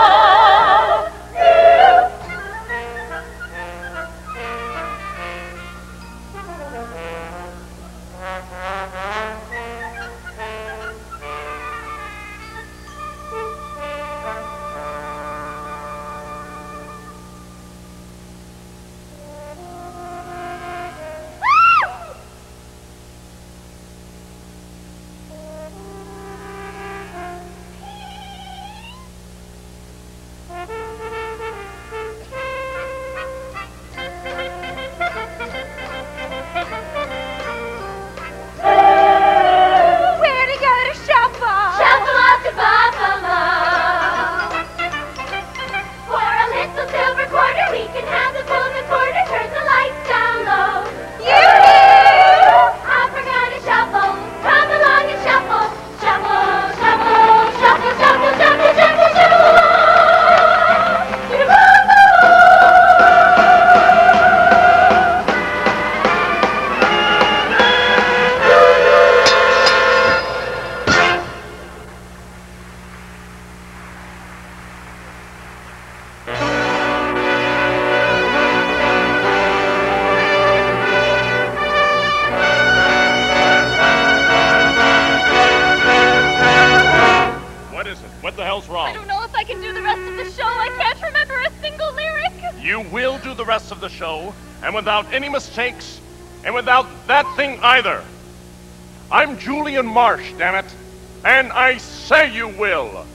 Of the show, and without any mistakes, and without that thing either. I'm Julian Marsh, damn it, and I say you will.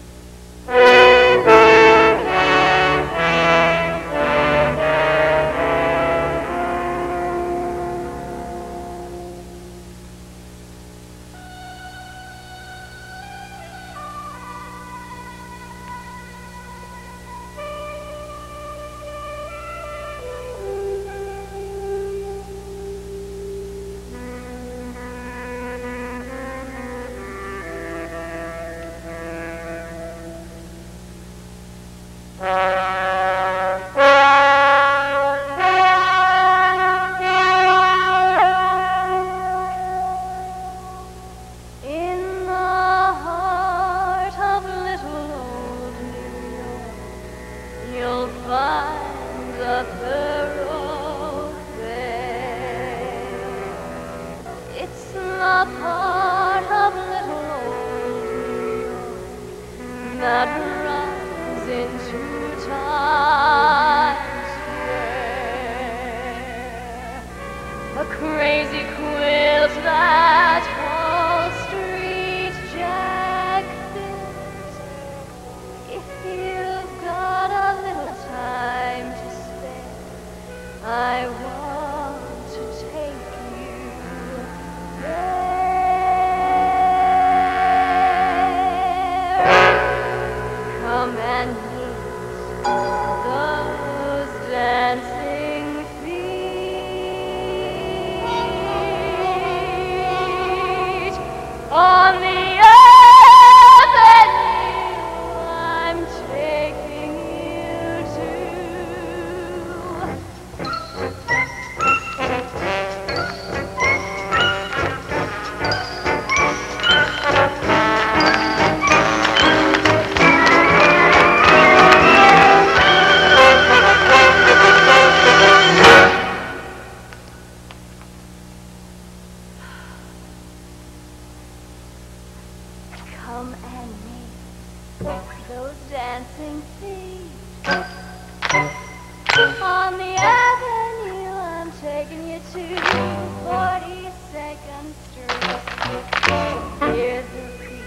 the avenue, I'm taking you to 42nd Street. Hear the beat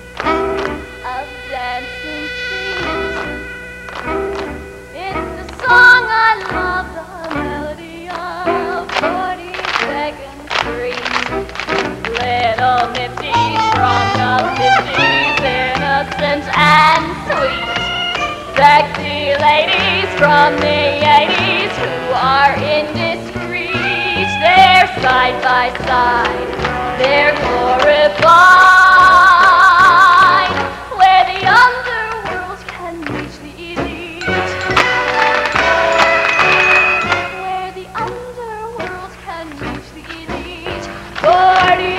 of dancing feet. It's the song I love, the melody of 42nd Street. Little nifties from the 50s, innocent and sweet. Sexy ladies from the 80s who are indiscreet. They're side by side, they're glorified, where the underworld can reach the elite. Where the underworld can reach the elite. 40.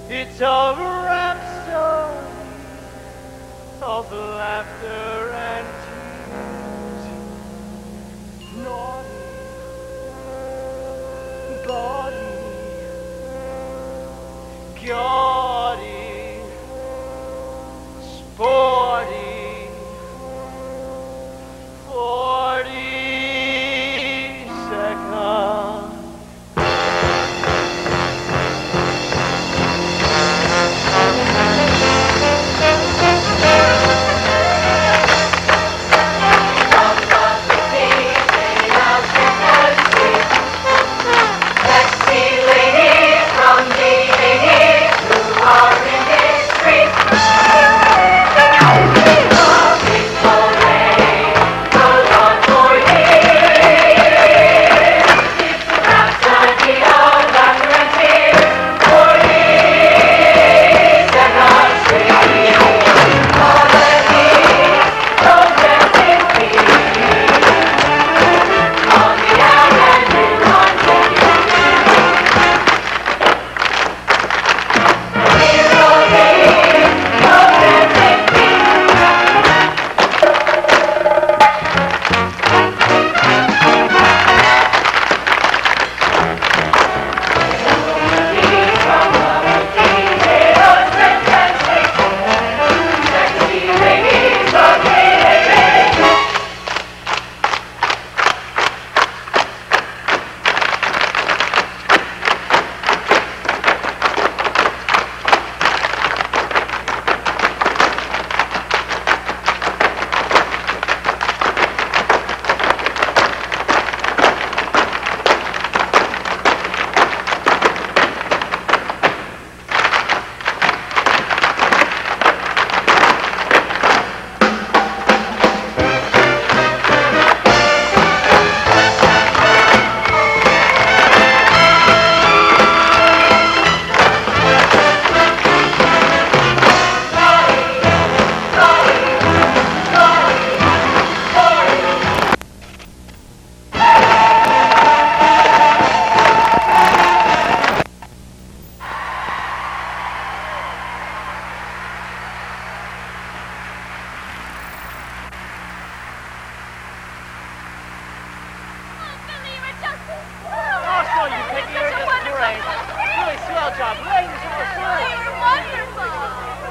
It's a rhapsody of laughter and tears. Naughty, gaudy, gaudy, sporty, 40 seconds.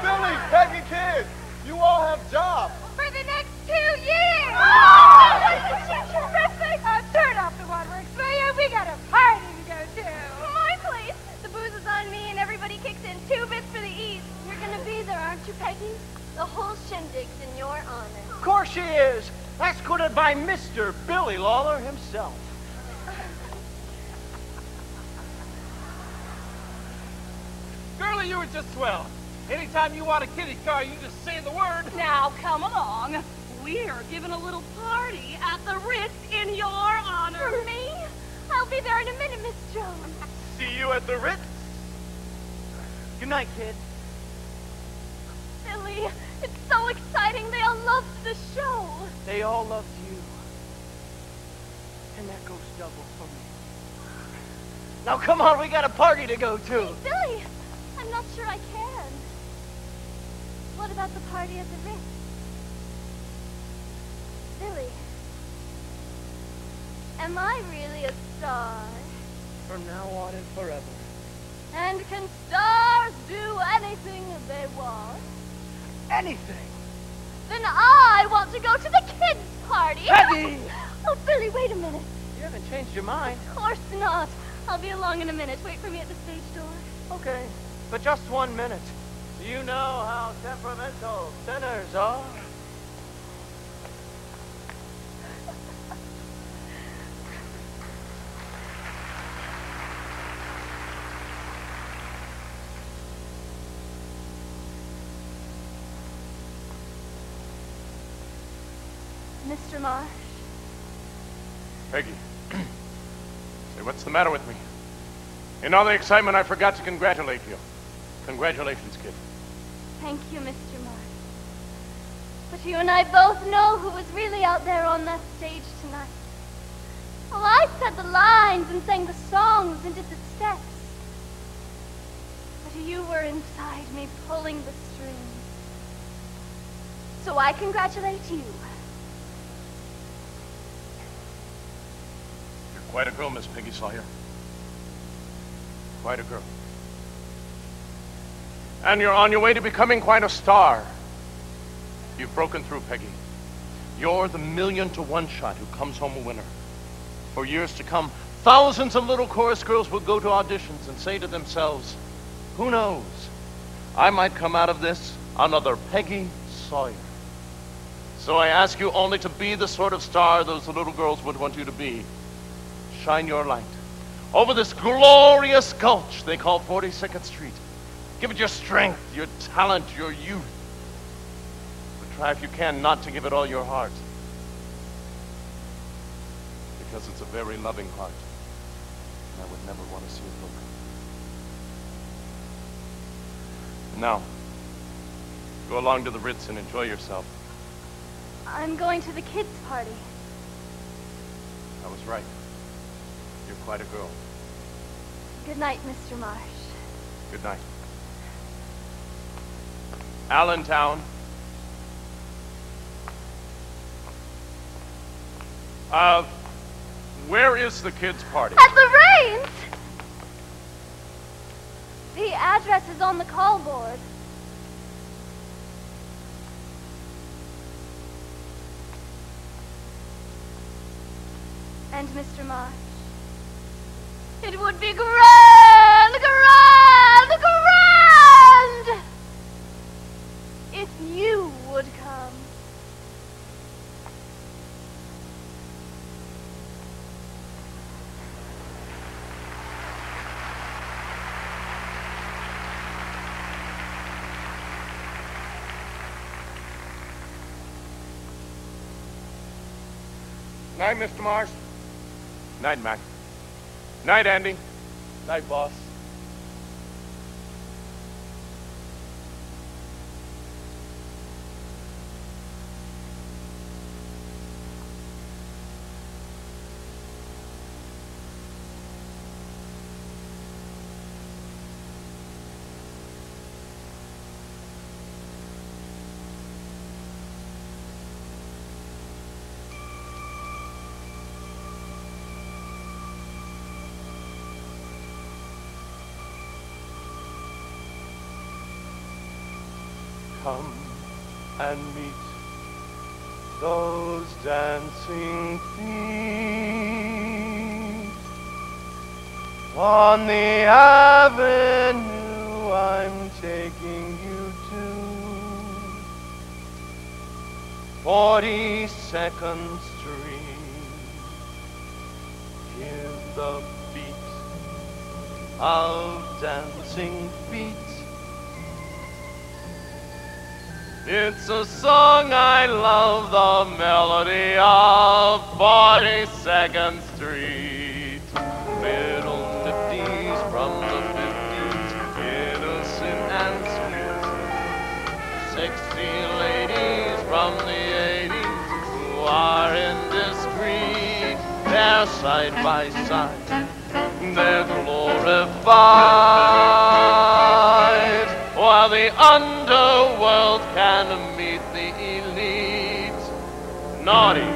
Billy, Peggy, kids, you all have jobs. For the next 2 years! Terrific! Turn off the waterworks, will you? We got a party to go to. My place. The booze is on me and everybody kicks in 2 bits for the east. You're gonna be there, aren't you, Peggy? The whole shindig's in your honor. Of course she is. Escorted by Mr. Billy Lawler himself. Girlie, you were just swell. Anytime you want a kitty car, you just say the word. Now, come along. We're giving a little party at the Ritz in your honor. For me? I'll be there in a minute, Miss Jones. See you at the Ritz. Good night, kid. Billy, it's so exciting. They all loved the show. They all loved you. And that goes double for me. Now come on, we got a party to go to. Hey, Billy, I'm not sure I can. What about the party at the Ritz? Billy, am I really a star? From now on and forever. And can stars do anything they want? Anything. Then I want to go to the kids' party. Peggy! Oh, Billy, wait a minute. You haven't changed your mind. Of course not. I'll be along in a minute. Wait for me at the stage door. Okay, but just 1 minute. You know how temperamental sinners are. Mr. Marsh. Peggy. Say, what's the matter with me? In all the excitement, I forgot to congratulate you. Congratulations, kid. Thank you, Mr. Marsh. But you and I both know who was really out there on that stage tonight. Well, I said the lines and sang the songs and did the steps. But you were inside me pulling the strings. So I congratulate you. You're quite a girl, Miss Peggy Sawyer. Quite a girl. And you're on your way to becoming quite a star. You've broken through, Peggy. You're the 1,000,000-to-1 shot who comes home a winner. For years to come, thousands of little chorus girls will go to auditions and say to themselves, who knows, I might come out of this another Peggy Sawyer. So I ask you only to be the sort of star those little girls would want you to be. Shine your light over this glorious gulch they call 42nd Street. Give it your strength, your talent, your youth. But try if you can not to give it all your heart. Because it's a very loving heart. And I would never want to see it broken. Now, go along to the Ritz and enjoy yourself. I'm going to the kids' party. I was right. You're quite a girl. Good night, Mr. Marsh. Good night. Allentown. Where is the kids' party? At the Rains! The address is on the call board. And Mr. Marsh, it would be grand, grand, grand if you would come. Night, Mr. Marsh. Night, Mac. Night, Andy. Night, boss. Come and meet those dancing feet on the avenue I'm taking you to. 42nd Street. Hear the beat of dancing feet. It's a song I love, the melody of 42nd Street. Middle 50s from the 50s, innocent and sweet. 60 ladies from the 80s who are indiscreet. They're side by side, they're glorified, while the underworld can meet the elite. Naughty